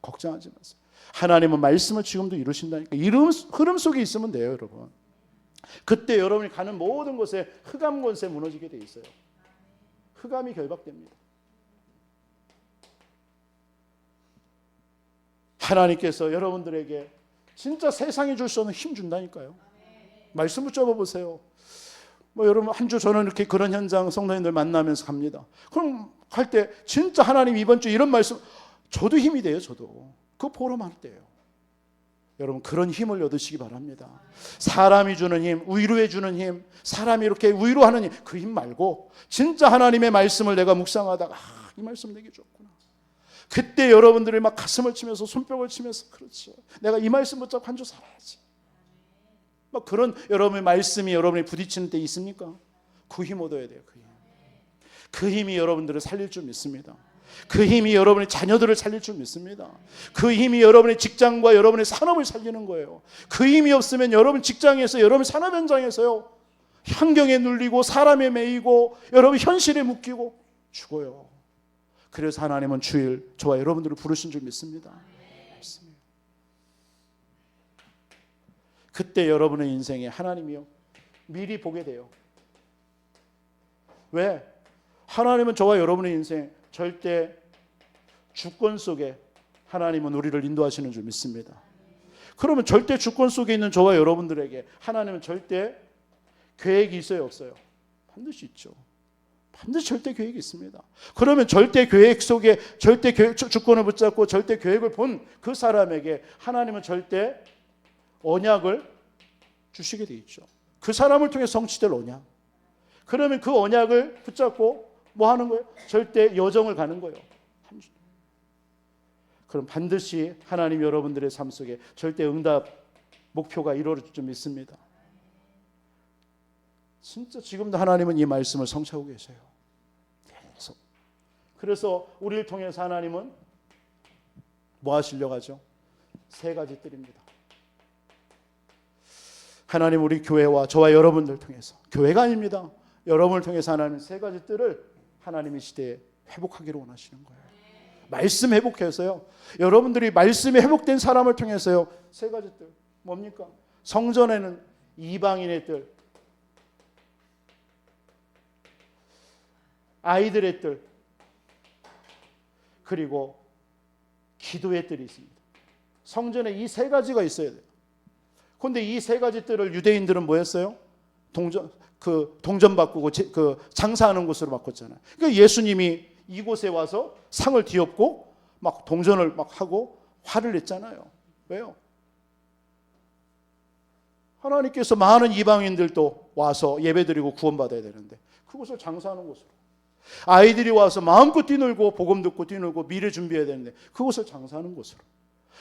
[SPEAKER 1] 걱정하지 마세요. 하나님은 말씀을 지금도 이루신다니까. 흐름 속에 있으면 돼요, 여러분. 그때 여러분이 가는 모든 곳에 흑암 권세 무너지게 돼 있어요. 흑암이 결박됩니다. 하나님께서 여러분들에게 진짜 세상이 줄 수 없는 힘 준다니까요. 말씀 붙잡아 보세요. 여러분 한 주 저는 이렇게 그런 현장 성도님들 만나면서 갑니다. 그럼 갈 때 진짜 하나님 이번 주 이런 말씀, 저도 힘이 돼요. 저도 그거 보러 말 때예요. 여러분 그런 힘을 얻으시기 바랍니다. 사람이 주는 힘, 위로해 주는 힘, 사람이 이렇게 위로하는 힘, 그 힘 말고 진짜 하나님의 말씀을 내가 묵상하다가 이 말씀 되게 좋구나. 그때 여러분들이 막 가슴을 치면서 손뼉을 치면서, 그렇죠, 내가 이 말씀 붙잡고 한 주 살아야지. 막 그런 여러분의 말씀이 여러분이 부딪히는 때 있습니까? 그 힘 얻어야 돼요. 그 힘. 그 힘이 여러분들을 살릴 줄 믿습니다. 그 힘이 여러분의 자녀들을 살릴 줄 믿습니다. 그 힘이 여러분의 직장과 여러분의 산업을 살리는 거예요. 그 힘이 없으면 여러분 직장에서, 여러분 산업 현장에서요, 환경에 눌리고 사람에 매이고 여러분 현실에 묶이고 죽어요. 그래서 하나님은 주일 저와 여러분들을 부르신 줄 믿습니다. 그때 여러분의 인생에 하나님이요 미리 보게 돼요. 왜? 하나님은 저와 여러분의 인생 절대 주권 속에 하나님은 우리를 인도하시는 줄 믿습니다. 그러면 절대 주권 속에 있는 저와 여러분들에게 하나님은 절대 계획이 있어요, 없어요? 반드시 있죠. 반드시 절대 계획이 있습니다. 그러면 절대 계획 속에 절대 주권을 붙잡고 절대 계획을 본 그 사람에게 하나님은 절대 언약을 주시게 돼 있죠. 그 사람을 통해 성취될 언약. 그러면 그 언약을 붙잡고 뭐 하는 거예요? 절대 여정을 가는 거예요. 그럼 반드시 하나님 여러분들의 삶 속에 절대 응답 목표가 이루어질 줄 믿습니다. 진짜 지금도 하나님은 이 말씀을 성취하고 계세요. 계속. 그래서 우리를 통해서 하나님은 뭐 하시려고 하죠? 세 가지 뜰입니다. 하나님 우리 교회와 저와 여러분들 통해서, 교회가 아닙니다, 여러분을 통해서 하나님 세 가지 뜰을 하나님의 시대에 회복하기를 원하시는 거예요. 말씀 회복해서요, 여러분들이 말씀이 회복된 사람을 통해서요, 세 가지 뜰 뭡니까? 성전에는 이방인의 뜰, 아이들의 뜰, 그리고 기도의 뜰이 있습니다. 성전에 이 세 가지가 있어야 돼요. 그런데 이 세 가지 뜰을 유대인들은 뭐 했어요? 동전 바꾸고 장사하는 곳으로 바꿨잖아요. 그러니까 예수님이 이곳에 와서 상을 뒤엎고 막 동전을 막 하고 화를 냈잖아요. 왜요? 하나님께서 많은 이방인들도 와서 예배드리고 구원받아야 되는데 그곳을 장사하는 곳으로, 아이들이 와서 마음껏 뛰놀고 복음 듣고 뛰놀고 미래 준비해야 되는데 그곳을 장사하는 곳으로,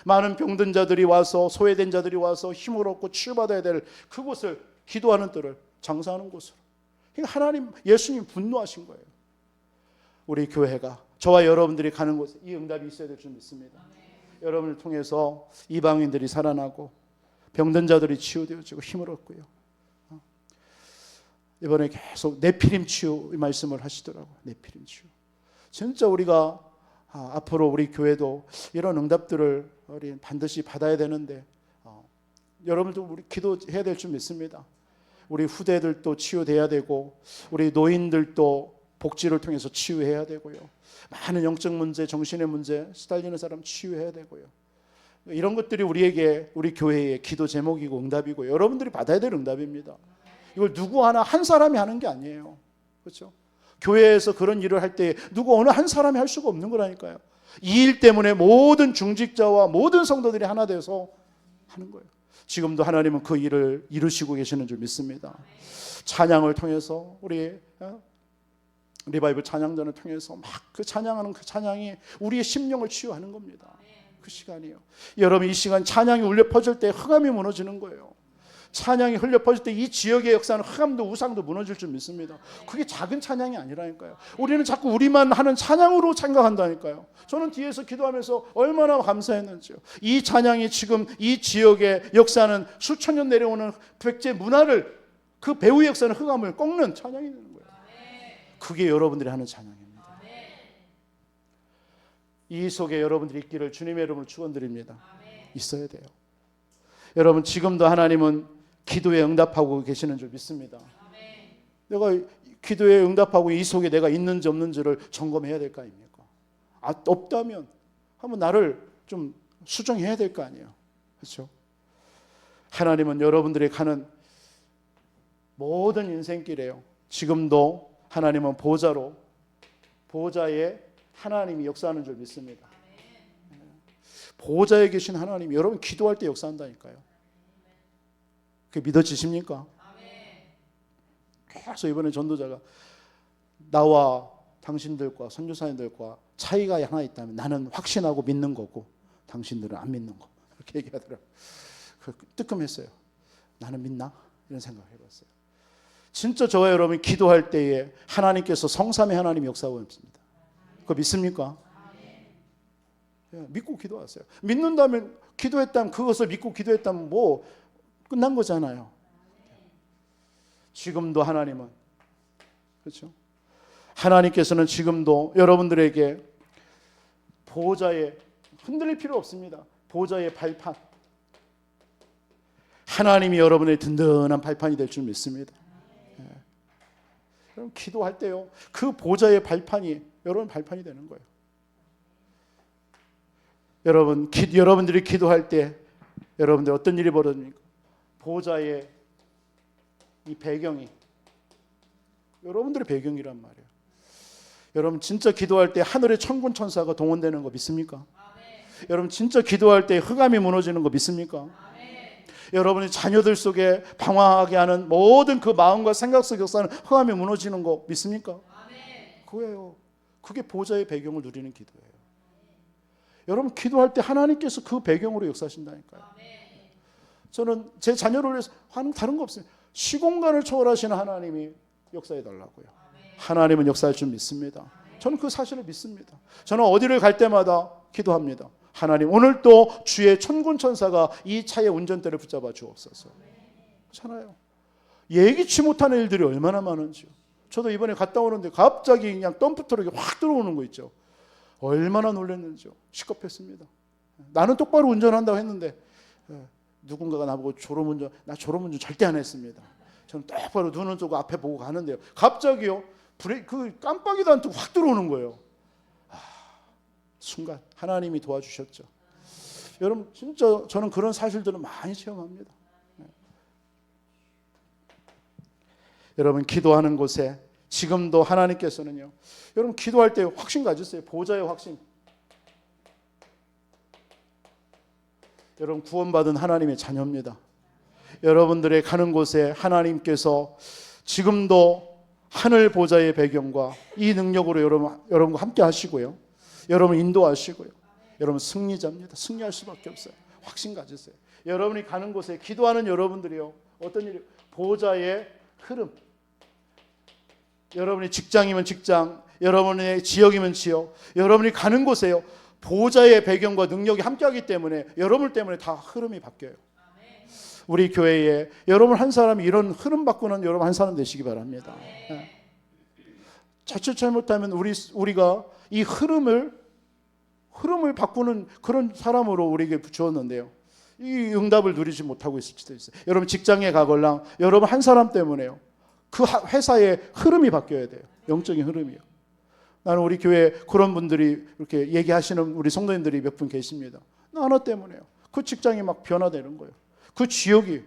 [SPEAKER 1] 많은 병든 자들이 와서, 소외된 자들이 와서 힘을 얻고 치유받아야 될 그곳을, 기도하는 뜰을 장사하는 곳으로. 그러니까 하나님, 예수님 분노하신 거예요. 우리 교회가, 저와 여러분들이 가는 곳에 이 응답이 있어야 될 줄 믿습니다. 여러분을 통해서 이방인들이 살아나고 병든 자들이 치유되어지고 힘을 얻고요. 이번에 계속 네피림 치유 말씀을 하시더라고요. 네피림 치유. 진짜 우리가 앞으로 우리 교회도 이런 응답들을 우리 반드시 받아야 되는데, 여러분도 우리 기도해야 될 줄 믿습니다. 우리 후대들도 치유돼야 되고, 우리 노인들도 복지를 통해서 치유해야 되고요. 많은 영적 문제, 정신의 문제 시달리는 사람 치유해야 되고요. 이런 것들이 우리에게, 우리 교회의 기도 제목이고 응답이고 여러분들이 받아야 될 응답입니다. 이걸 누구 하나 한 사람이 하는 게 아니에요. 그렇죠? 교회에서 그런 일을 할 때 누구 어느 한 사람이 할 수가 없는 거라니까요. 이 일 때문에 모든 중직자와 모든 성도들이 하나 돼서 하는 거예요. 지금도 하나님은 그 일을 이루시고 계시는 줄 믿습니다. 찬양을 통해서, 우리 리바이벌 찬양전을 통해서 막 그 찬양하는 그 찬양이 우리의 심령을 치유하는 겁니다. 그 시간이에요. 여러분, 이 시간 찬양이 울려 퍼질 때 흑암이 무너지는 거예요. 찬양이 흘려 퍼질 때 이 지역의 역사는 흑암도 우상도 무너질 줄 믿습니다. 그게 작은 찬양이 아니라니까요. 우리는 자꾸 우리만 하는 찬양으로 생각한다니까요. 저는 뒤에서 기도하면서 얼마나 감사했는지요. 이 찬양이 지금 이 지역의 역사는 수천 년 내려오는 백제 문화를, 그 배후의 역사는 흑암을 꺾는 찬양이 되는 거예요. 그게 여러분들이 하는 찬양입니다. 이 속에 여러분들이 있기를 주님의 이름으로 축원드립니다. 있어야 돼요. 여러분, 지금도 하나님은 기도에 응답하고 계시는 줄 믿습니다. 내가 기도에 응답하고 이 속에 내가 있는지 없는지를 점검해야 될 거 아닙니까? 없다면 한번 나를 좀 수정해야 될 거 아니에요. 그렇죠? 하나님은 여러분들이 가는 모든 인생길에요, 지금도 하나님은 보호자의 하나님이 역사하는 줄 믿습니다. 보호자에 계신 하나님이 여러분 기도할 때 역사한다니까요. 그게 믿어지십니까? 그래서 이번에 전도자가 나와 당신들과 선교사님들과 차이가 하나 있다면 나는 확신하고 믿는 거고 당신들은 안 믿는 거, 그렇게 얘기하더라고요. 뜨끔했어요. 나는 믿나? 이런 생각을 해봤어요. 진짜 저와 여러분이 기도할 때에 하나님께서 성삼의 하나님이 역사하고 있습니다. 그거 믿습니까? 믿고 기도하세요. 믿는다면, 기도했다면, 그것을 믿고 기도했다면 뭐 끝난 거잖아요. 지금도 하나님은, 그렇죠? 하나님께서는 지금도 여러분들에게 보호자의, 흔들릴 필요 없습니다. 보호자의 발판, 하나님이 여러분의 든든한 발판이 될 줄 믿습니다. 여러분 기도할 때요, 그 보호자의 발판이 여러분 발판이 되는 거예요. 여러분들이 기도할 때 여러분들 어떤 일이 벌어집니까? 보호자의 이 배경이 여러분들의 배경이란 말이에요. 여러분 진짜 기도할 때 하늘의 천군 천사가 동원되는 거 믿습니까? 여러분 진짜 기도할 때 흑암이 무너지는 거 믿습니까? 여러분의 자녀들 속에 방황하게 하는 모든 그 마음과 생각 속 역사는 흑암이 무너지는 거 믿습니까? 그거예요. 그게 보호자의 배경을 누리는 기도예요. 여러분 기도할 때 하나님께서 그 배경으로 역사하신다니까요. 저는 제 자녀를 위해서 하는 다른 거 없어요. 시공간을 초월하시는 하나님이 역사해 달라고요. 하나님은 역사할 줄 믿습니다. 저는 그 사실을 믿습니다. 저는 어디를 갈 때마다 기도합니다. 하나님, 오늘 또 주의 천군 천사가 이 차의 운전대를 붙잡아 주옵소서. 그렇잖아요. 예기치 못하는 일들이 얼마나 많은지요. 저도 이번에 갔다 오는데 갑자기 그냥 덤프트럭이 확 들어오는 거 있죠. 얼마나 놀랐는지요. 시겁했습니다. 나는 똑바로 운전한다고 했는데 누군가가 나보고 졸음운전, 나 졸음운전 절대 안 했습니다. 저는 똑바로 눈을 뜨고 앞에 보고 가는데요, 갑자기요 그 깜빡이도 안 뜨고 확 들어오는 거예요. 순간 하나님이 도와주셨죠. 여러분 진짜 저는 그런 사실들을 많이 체험합니다. 여러분 기도하는 곳에 지금도 하나님께서는요, 여러분 기도할 때 확신 가지세요. 보호자의 확신. 여러분 구원받은 하나님의 자녀입니다. 여러분들의 가는 곳에 하나님께서 지금도 하늘 보좌의 배경과 이 능력으로 여러분과 함께 하시고요, 여러분 인도하시고요, 여러분 승리자입니다. 승리할 수밖에 없어요. 확신 가지세요. 여러분이 가는 곳에 기도하는 여러분들이요, 어떤 일이, 보호자의 흐름. 여러분이 직장이면 직장, 여러분의 지역이면 지역, 여러분이 가는 곳에요, 보호자의 배경과 능력이 함께하기 때문에 여러분 때문에 다 흐름이 바뀌어요. 우리 교회에 여러분 한 사람이 이런 흐름 바꾸는 여러분 한 사람 되시기 바랍니다. 자칫 잘못하면 우리가 이 흐름을 바꾸는 그런 사람으로 우리에게 주었는데요, 이 응답을 누리지 못하고 있을 수도 있어요. 여러분 직장에 가걸랑 여러분 한 사람 때문에요, 그 회사의 흐름이 바뀌어야 돼요. 영적인 흐름이요. 나는 우리 교회에 그런 분들이 이렇게 얘기하시는 우리 성도님들이 몇 분 계십니다. 나 하나 때문에요. 그 직장이 막 변화되는 거예요. 그 지역이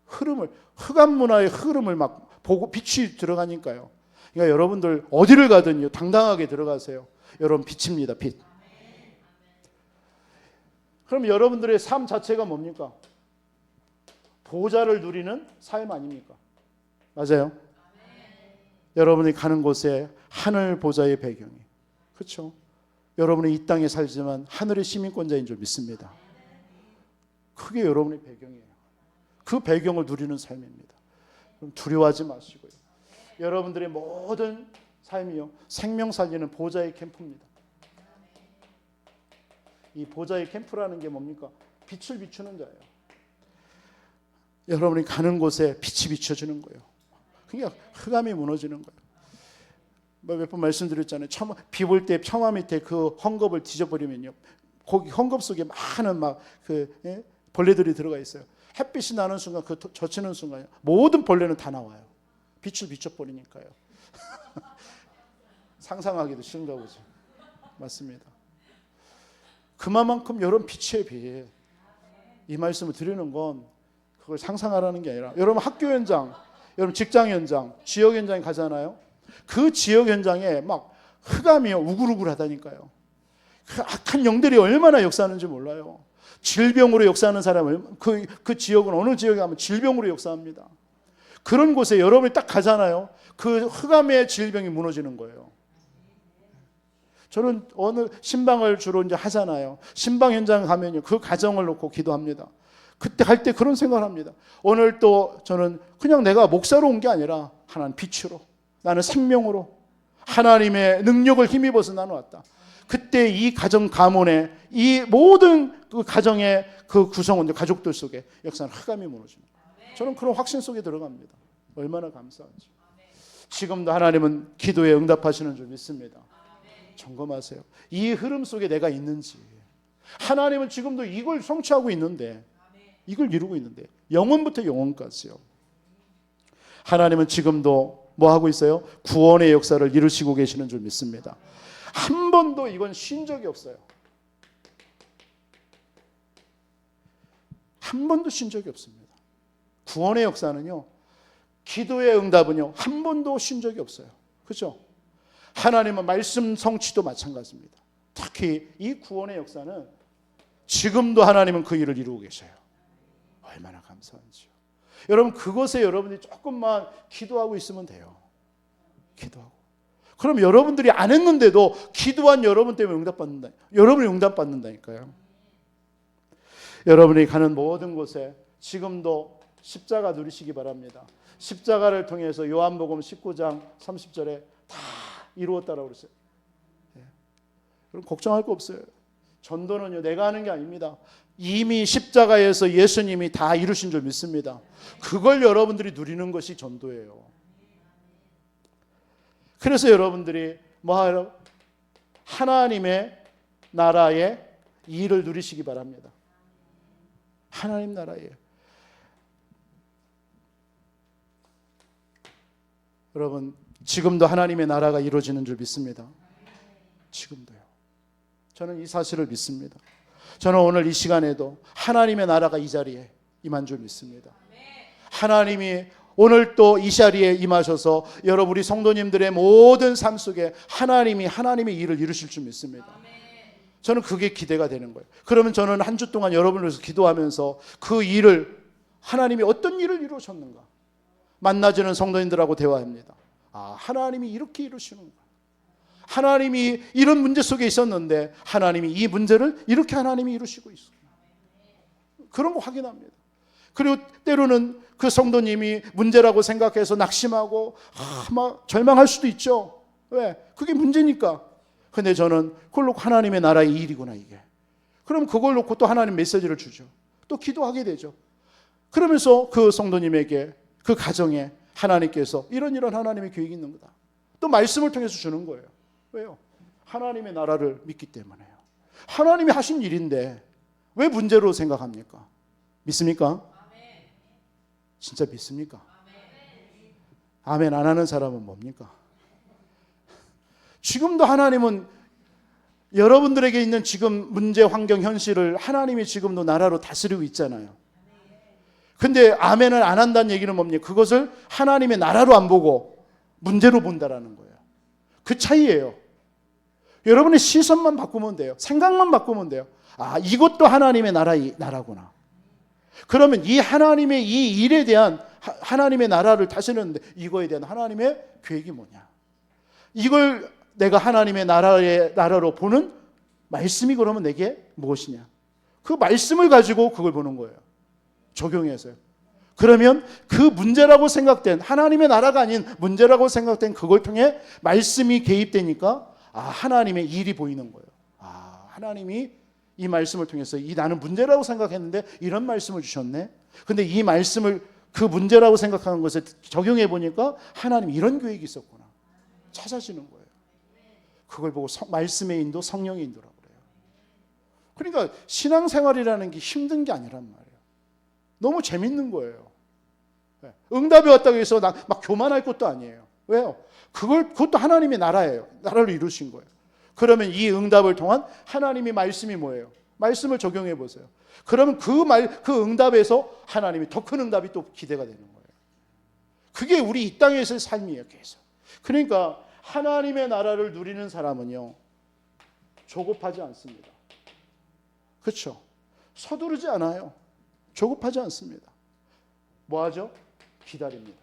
[SPEAKER 1] 흐름을, 흑암 문화의 흐름을 막 보고 빛이 들어가니까요. 그러니까 여러분들 어디를 가든요, 당당하게 들어가세요. 여러분 빛입니다. 빛. 그럼 여러분들의 삶 자체가 뭡니까? 보호자를 누리는 삶 아닙니까? 맞아요? 여러분이 가는 곳에 하늘 보좌의 배경이, 그렇죠? 여러분이 이 땅에 살지만 하늘의 시민권자인 줄 믿습니다. 그게 여러분의 배경이에요. 그 배경을 누리는 삶입니다. 그럼 두려워하지 마시고요. 여러분들의 모든 삶이요, 생명 살리는 보좌의 캠프입니다. 이 보좌의 캠프라는 게 뭡니까? 빛을 비추는 자예요. 여러분이 가는 곳에 빛이 비춰지는 거예요. 그러니까 흑암이 무너지는 거예요. 몇 번 말씀드렸잖아요. 비 볼 때 평화 밑에 그 헝겊을 뒤져버리면요, 거기 헝겊 속에 많은 벌레들이 들어가 있어요. 햇빛이 나는 순간, 그 젖히는 순간 모든 벌레는 다 나와요. 빛을 비춰버리니까요. 상상하기도 싫은가 보죠. 맞습니다. 그만큼 여러분 빛에 비해 이 말씀을 드리는 건 그걸 상상하라는 게 아니라, 여러분 학교 현장, 여러분 직장 현장, 지역 현장에 가잖아요. 그 지역 현장에 막 흑암이 우글우글하다니까요. 그 악한 영들이 얼마나 역사하는지 몰라요. 질병으로 역사하는 사람을, 그 지역은 어느 지역에 가면 질병으로 역사합니다. 그런 곳에 여러분이 딱 가잖아요. 그 흑암의 질병이 무너지는 거예요. 저는 어느 신방을 주로 이제 하잖아요. 신방 현장 가면요, 그 가정을 놓고 기도합니다. 그때 갈 때 그런 생각을 합니다. 오늘 또 저는 그냥 내가 목사로 온 게 아니라 하나님 빛으로, 나는 생명으로 하나님의 능력을 힘입어서 나는 왔다. 그때 이 가정 가문에, 이 모든 그 가정의 그 구성원들, 가족들 속에 역사는 흑암이 무너집니다. 저는 그런 확신 속에 들어갑니다. 얼마나 감사하죠. 지금도 하나님은 기도에 응답하시는 줄 믿습니다. 점검하세요. 이 흐름 속에 내가 있는지. 하나님은 지금도 이걸 성취하고 있는데, 이걸 이루고 있는데, 영원부터 영원까지요. 하나님은 지금도 뭐 하고 있어요? 구원의 역사를 이루시고 계시는 줄 믿습니다. 한 번도 이건 쉰 적이 없어요. 한 번도 쉰 적이 없습니다. 구원의 역사는요, 기도의 응답은요, 한 번도 쉰 적이 없어요. 그렇죠? 하나님은 말씀 성취도 마찬가지입니다. 특히 이 구원의 역사는 지금도 하나님은 그 일을 이루고 계셔요. 얼마나 감사한지요. 여러분, 그것에 여러분이 조금만 기도하고 있으면 돼요. 기도하고. 그럼 여러분들이 안 했는데도 기도한 여러분 때문에 응답받는다. 여러분이 응답받는다니까요. 여러분이 가는 모든 곳에 지금도 십자가 누리시기 바랍니다. 십자가를 통해서 요한복음 19장 30절에 다 이루었다라고 그랬어요. 그럼 걱정할 거 없어요. 전도는요, 내가 하는 게 아닙니다. 이미 십자가에서 예수님이 다 이루신 줄 믿습니다. 그걸 여러분들이 누리는 것이 전도예요. 그래서 여러분들이 뭐하러 하나님의 나라의 일을 누리시기 바랍니다. 하나님 나라예요. 여러분, 지금도 하나님의 나라가 이루어지는 줄 믿습니다. 지금도요. 저는 이 사실을 믿습니다. 저는 오늘 이 시간에도 하나님의 나라가 이 자리에 임한 줄 믿습니다. 하나님이 오늘 또 이 자리에 임하셔서 여러분, 우리 성도님들의 모든 삶 속에 하나님의 일을 이루실 줄 믿습니다. 저는 그게 기대가 되는 거예요. 그러면 저는 한 주 동안 여러분을 위해서 기도하면서 그 일을, 하나님이 어떤 일을 이루셨는가, 만나지는 성도님들하고 대화합니다. 아, 하나님이 이렇게 이루시는구나. 하나님이 이런 문제 속에 있었는데 하나님이 이 문제를 이렇게 하나님이 이루시고 있어. 그런 거 확인합니다. 그리고 때로는 그 성도님이 문제라고 생각해서 낙심하고 막 절망할 수도 있죠. 왜? 그게 문제니까. 근데 저는 그걸 놓고 하나님의 나라의 일이구나, 이게. 그럼 그걸 놓고 또 하나님 메시지를 주죠. 또 기도하게 되죠. 그러면서 그 성도님에게, 그 가정에 하나님께서 이런 하나님의 계획이 있는 거다. 또 말씀을 통해서 주는 거예요. 왜요? 하나님의 나라를 믿기 때문에요. 하나님이 하신 일인데 왜 문제로 생각합니까? 믿습니까? 진짜 믿습니까? 아멘 안 하는 사람은 뭡니까? 지금도 하나님은 여러분들에게 있는 지금 문제, 환경, 현실을 하나님이 지금도 나라로 다스리고 있잖아요. 근데 아멘을 안 한다는 얘기는 뭡니까? 그것을 하나님의 나라로 안 보고 문제로 본다라는 거예요. 그 차이예요. 여러분의 시선만 바꾸면 돼요. 생각만 바꾸면 돼요. 아, 이것도 하나님의 나라구나. 그러면 이 하나님의 이 일에 대한, 하나님의 나라를 다스리는데 이거에 대한 하나님의 계획이 뭐냐. 이걸 내가 하나님의 나라로 보는 말씀이 그러면 내게 무엇이냐. 그 말씀을 가지고 그걸 보는 거예요. 적용해서요. 그러면 그 문제라고 생각된, 하나님의 나라가 아닌 문제라고 생각된 그걸 통해 말씀이 개입되니까 하나님의 일이 보이는 거예요. 하나님이 이 말씀을 통해서 나는 문제라고 생각했는데 이런 말씀을 주셨네. 근데 이 말씀을 그 문제라고 생각하는 것에 적용해 보니까 하나님 이런 계획이 있었구나. 찾아지는 거예요. 그걸 보고 말씀의 인도, 성령의 인도라고 그래요. 그러니까 신앙생활이라는 게 힘든 게 아니란 말이에요. 너무 재밌는 거예요. 응답이 왔다고 해서 막 교만할 것도 아니에요. 왜요? 그것도 하나님의 나라예요. 나라를 이루신 거예요. 그러면 이 응답을 통한 하나님의 말씀이 뭐예요? 말씀을 적용해 보세요. 그러면 그 응답에서 하나님이 더 큰 응답이 또 기대가 되는 거예요. 그게 우리 이 땅에서의 삶이에요, 계속. 그러니까 하나님의 나라를 누리는 사람은요, 조급하지 않습니다. 그렇죠? 서두르지 않아요. 조급하지 않습니다. 뭐 하죠? 기다립니다.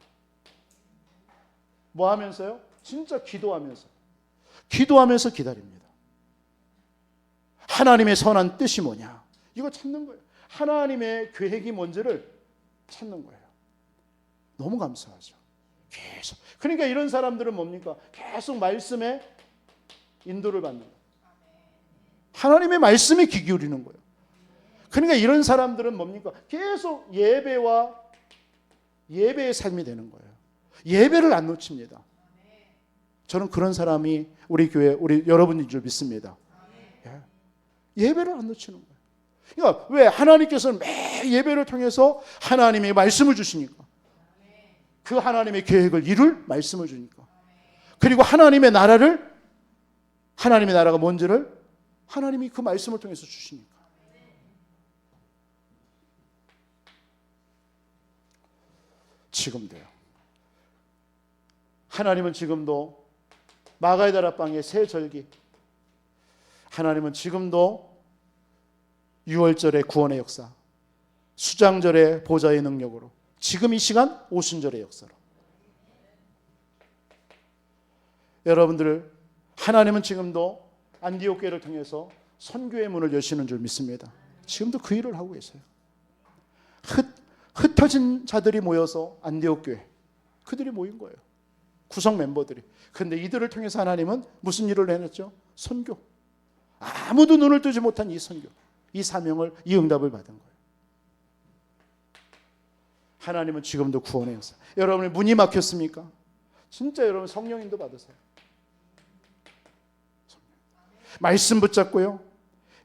[SPEAKER 1] 뭐 하면서요? 진짜 기도하면서 기다립니다. 하나님의 선한 뜻이 뭐냐? 이거 찾는 거예요. 하나님의 계획이 뭔지를 찾는 거예요. 너무 감사하죠. 계속. 그러니까 이런 사람들은 뭡니까? 계속 말씀에 인도를 받는 거예요. 하나님의 말씀에 귀 기울이는 거예요. 그러니까 이런 사람들은 뭡니까? 계속 예배의 삶이 되는 거예요. 예배를 안 놓칩니다. 저는 그런 사람이 우리 교회, 우리 여러분인 줄 믿습니다. 예배를 안 놓치는 거예요. 그러니까 왜? 하나님께서는 매 예배를 통해서 하나님의 말씀을 주시니까. 그 하나님의 계획을 이룰 말씀을 주니까. 그리고 하나님의 나라가 뭔지를 하나님이 그 말씀을 통해서 주시니까. 지금도요. 하나님은 지금도 마가의 다락방의 새 절기, 하나님은 지금도 유월절의 구원의 역사, 수장절의 보좌의 능력으로, 지금 이 시간 오순절의 역사로, 여러분들 하나님은 지금도 안디옥 교회를 통해서 선교의 문을 여시는 줄 믿습니다. 지금도 그 일을 하고 계세요. 흩어진 자들이 모여서 안디옥 교회, 그들이 모인 거예요. 구성 멤버들이. 그런데 이들을 통해서 하나님은 무슨 일을 해냈죠? 선교. 아무도 눈을 뜨지 못한 이 선교, 이 사명을, 이 응답을 받은 거예요. 하나님은 지금도 구원의 역사. 여러분의 문이 막혔습니까? 진짜 여러분 성령인도 받으세요. 말씀 붙잡고요.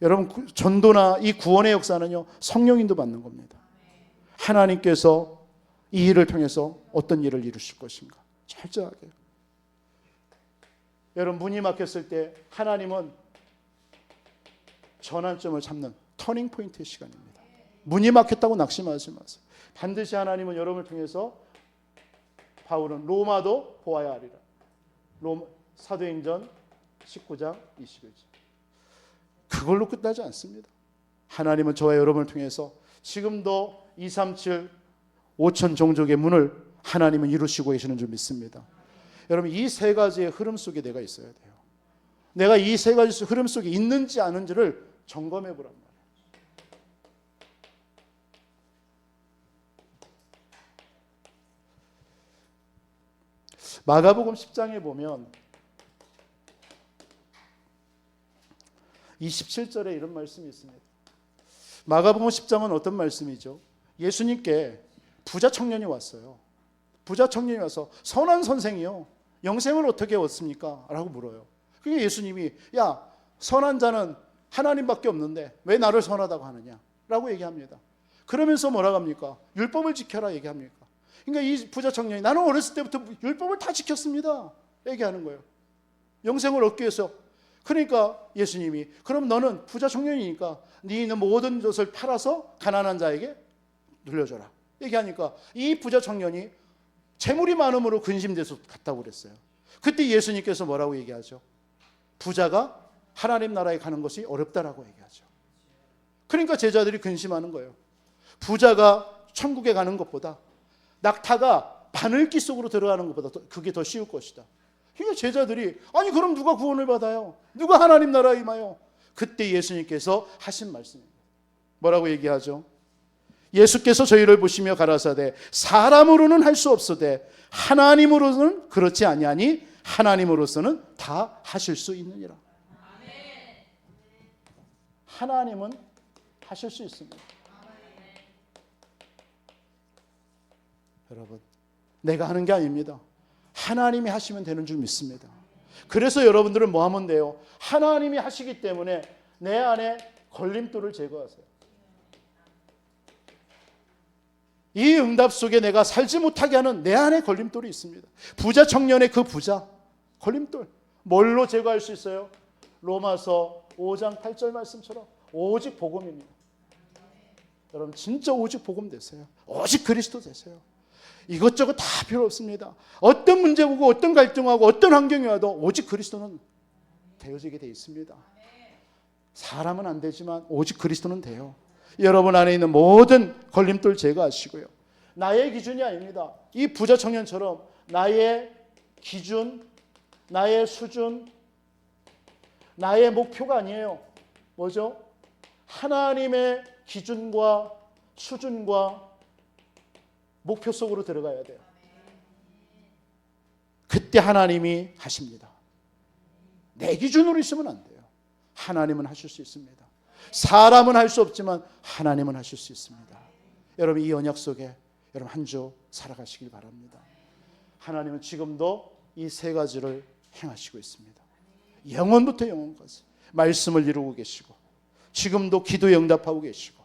[SPEAKER 1] 여러분 전도나 이 구원의 역사는요, 성령인도 받는 겁니다. 하나님께서 이 일을 통해서 어떤 일을 이루실 것인가 철저하게. 여러분 문이 막혔을 때 하나님은 전환점을 잡는 터닝 포인트의 시간입니다. 문이 막혔다고 낙심하지 마세요. 반드시 하나님은 여러분을 통해서, 바울은 로마도 보아야 하리라. 사도행전 19장 21절. 그걸로 끝나지 않습니다. 하나님은 저와 여러분을 통해서 지금도 237 5천 종족의 문을 하나님은 이루시고 계시는 줄 믿습니다. 여러분 이 세 가지의 흐름 속에 내가 있어야 돼요. 내가 이 세 가지 흐름 속에 있는지 아는지를 점검해 보란 말이에요. 마가복음 10장에 보면 27절에 이런 말씀이 있습니다. 마가복음 10장은 어떤 말씀이죠? 예수님께 부자 청년이 왔어요. 부자 청년이 와서 선한 선생이요, 영생을 어떻게 얻습니까? 라고 물어요. 그게 예수님이, 야, 선한 자는 하나님밖에 없는데 왜 나를 선하다고 하느냐? 라고 얘기합니다. 그러면서 뭐라고 합니까? 율법을 지켜라 얘기합니까? 그러니까 이 부자 청년이, 나는 어렸을 때부터 율법을 다 지켰습니다 얘기하는 거예요. 영생을 얻기 위해서. 그러니까 예수님이, 그럼 너는 부자 청년이니까 네 있는 모든 것을 팔아서 가난한 자에게 돌려줘라 얘기하니까, 이 부자 청년이 재물이 많음으로 근심돼서 갔다고 그랬어요. 그때 예수님께서 뭐라고 얘기하죠? 부자가 하나님 나라에 가는 것이 어렵다라고 얘기하죠. 그러니까 제자들이 근심하는 거예요. 부자가 천국에 가는 것보다 낙타가 바늘기 속으로 들어가는 것보다 그게 더 쉬울 것이다. 그러니까 제자들이, 아니 그럼 누가 구원을 받아요? 누가 하나님 나라에 임하요? 그때 예수님께서 하신 말씀입니다. 뭐라고 얘기하죠? 예수께서 저희를 보시며 가라사대 사람으로는 할 수 없으되 하나님으로는 그렇지 아니하니 하나님으로서는 다 하실 수 있느니라. 하나님은 하실 수 있습니다. 여러분, 내가 하는 게 아닙니다. 하나님이 하시면 되는 줄 믿습니다. 그래서 여러분들은 뭐 하면 돼요? 하나님이 하시기 때문에 내 안에 걸림돌을 제거하세요. 이 응답 속에 내가 살지 못하게 하는 내 안에 걸림돌이 있습니다. 부자 청년의 그 부자 걸림돌 뭘로 제거할 수 있어요? 로마서 5장 8절 말씀처럼 오직 복음입니다. 여러분 진짜 오직 복음 되세요. 오직 그리스도 되세요. 이것저것 다 필요 없습니다. 어떤 문제 보고 어떤 갈등하고 어떤 환경이 와도 오직 그리스도는 되어지게 돼 있습니다. 사람은 안 되지만 오직 그리스도는 돼요. 여러분 안에 있는 모든 걸림돌 제거하시고요. 나의 기준이 아닙니다. 이 부자 청년처럼 나의 기준, 나의 수준, 나의 목표가 아니에요. 뭐죠? 하나님의 기준과 수준과 목표 속으로 들어가야 돼요. 그때 하나님이 하십니다. 내 기준으로 있으면 안 돼요. 하나님은 하실 수 있습니다. 사람은 할 수 없지만 하나님은 하실 수 있습니다. 여러분 이 언약 속에 여러분 한 주 살아가시길 바랍니다. 하나님은 지금도 이 세 가지를 행하시고 있습니다. 영원부터 영원까지 말씀을 이루고 계시고 지금도 기도에 응답하고 계시고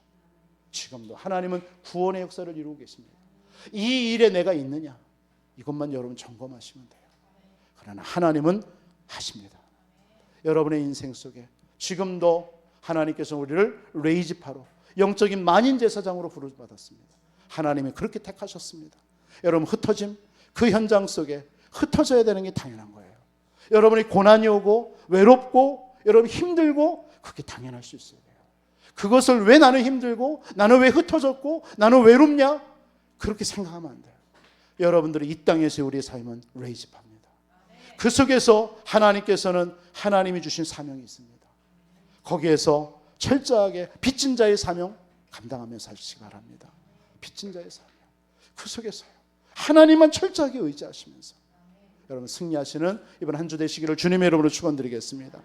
[SPEAKER 1] 지금도 하나님은 구원의 역사를 이루고 계십니다. 이 일에 내가 있느냐 이것만 여러분 점검하시면 돼요. 그러나 하나님은 하십니다. 여러분의 인생 속에 지금도 하나님께서 우리를 레이지파로 영적인 만인 제사장으로 부르받았습니다. 하나님이 그렇게 택하셨습니다. 여러분 흩어짐 그 현장 속에 흩어져야 되는 게 당연한 거예요. 여러분이 고난이 오고 외롭고 여러분 힘들고 그게 당연할 수 있어야 돼요. 그것을 왜 나는 힘들고 나는 왜 흩어졌고 나는 외롭냐 그렇게 생각하면 안 돼요. 여러분들이 이 땅에서 우리의 삶은 레이지파입니다. 그 속에서 하나님께서는 하나님이 주신 사명이 있습니다. 거기에서 철저하게 빚진 자의 사명 감당하며 사시기 바랍니다. 빚진 자의 사명 그 속에서요. 하나님만 철저하게 의지하시면서 여러분 승리하시는 이번 한 주 되시기를 주님의 이름으로 축원드리겠습니다.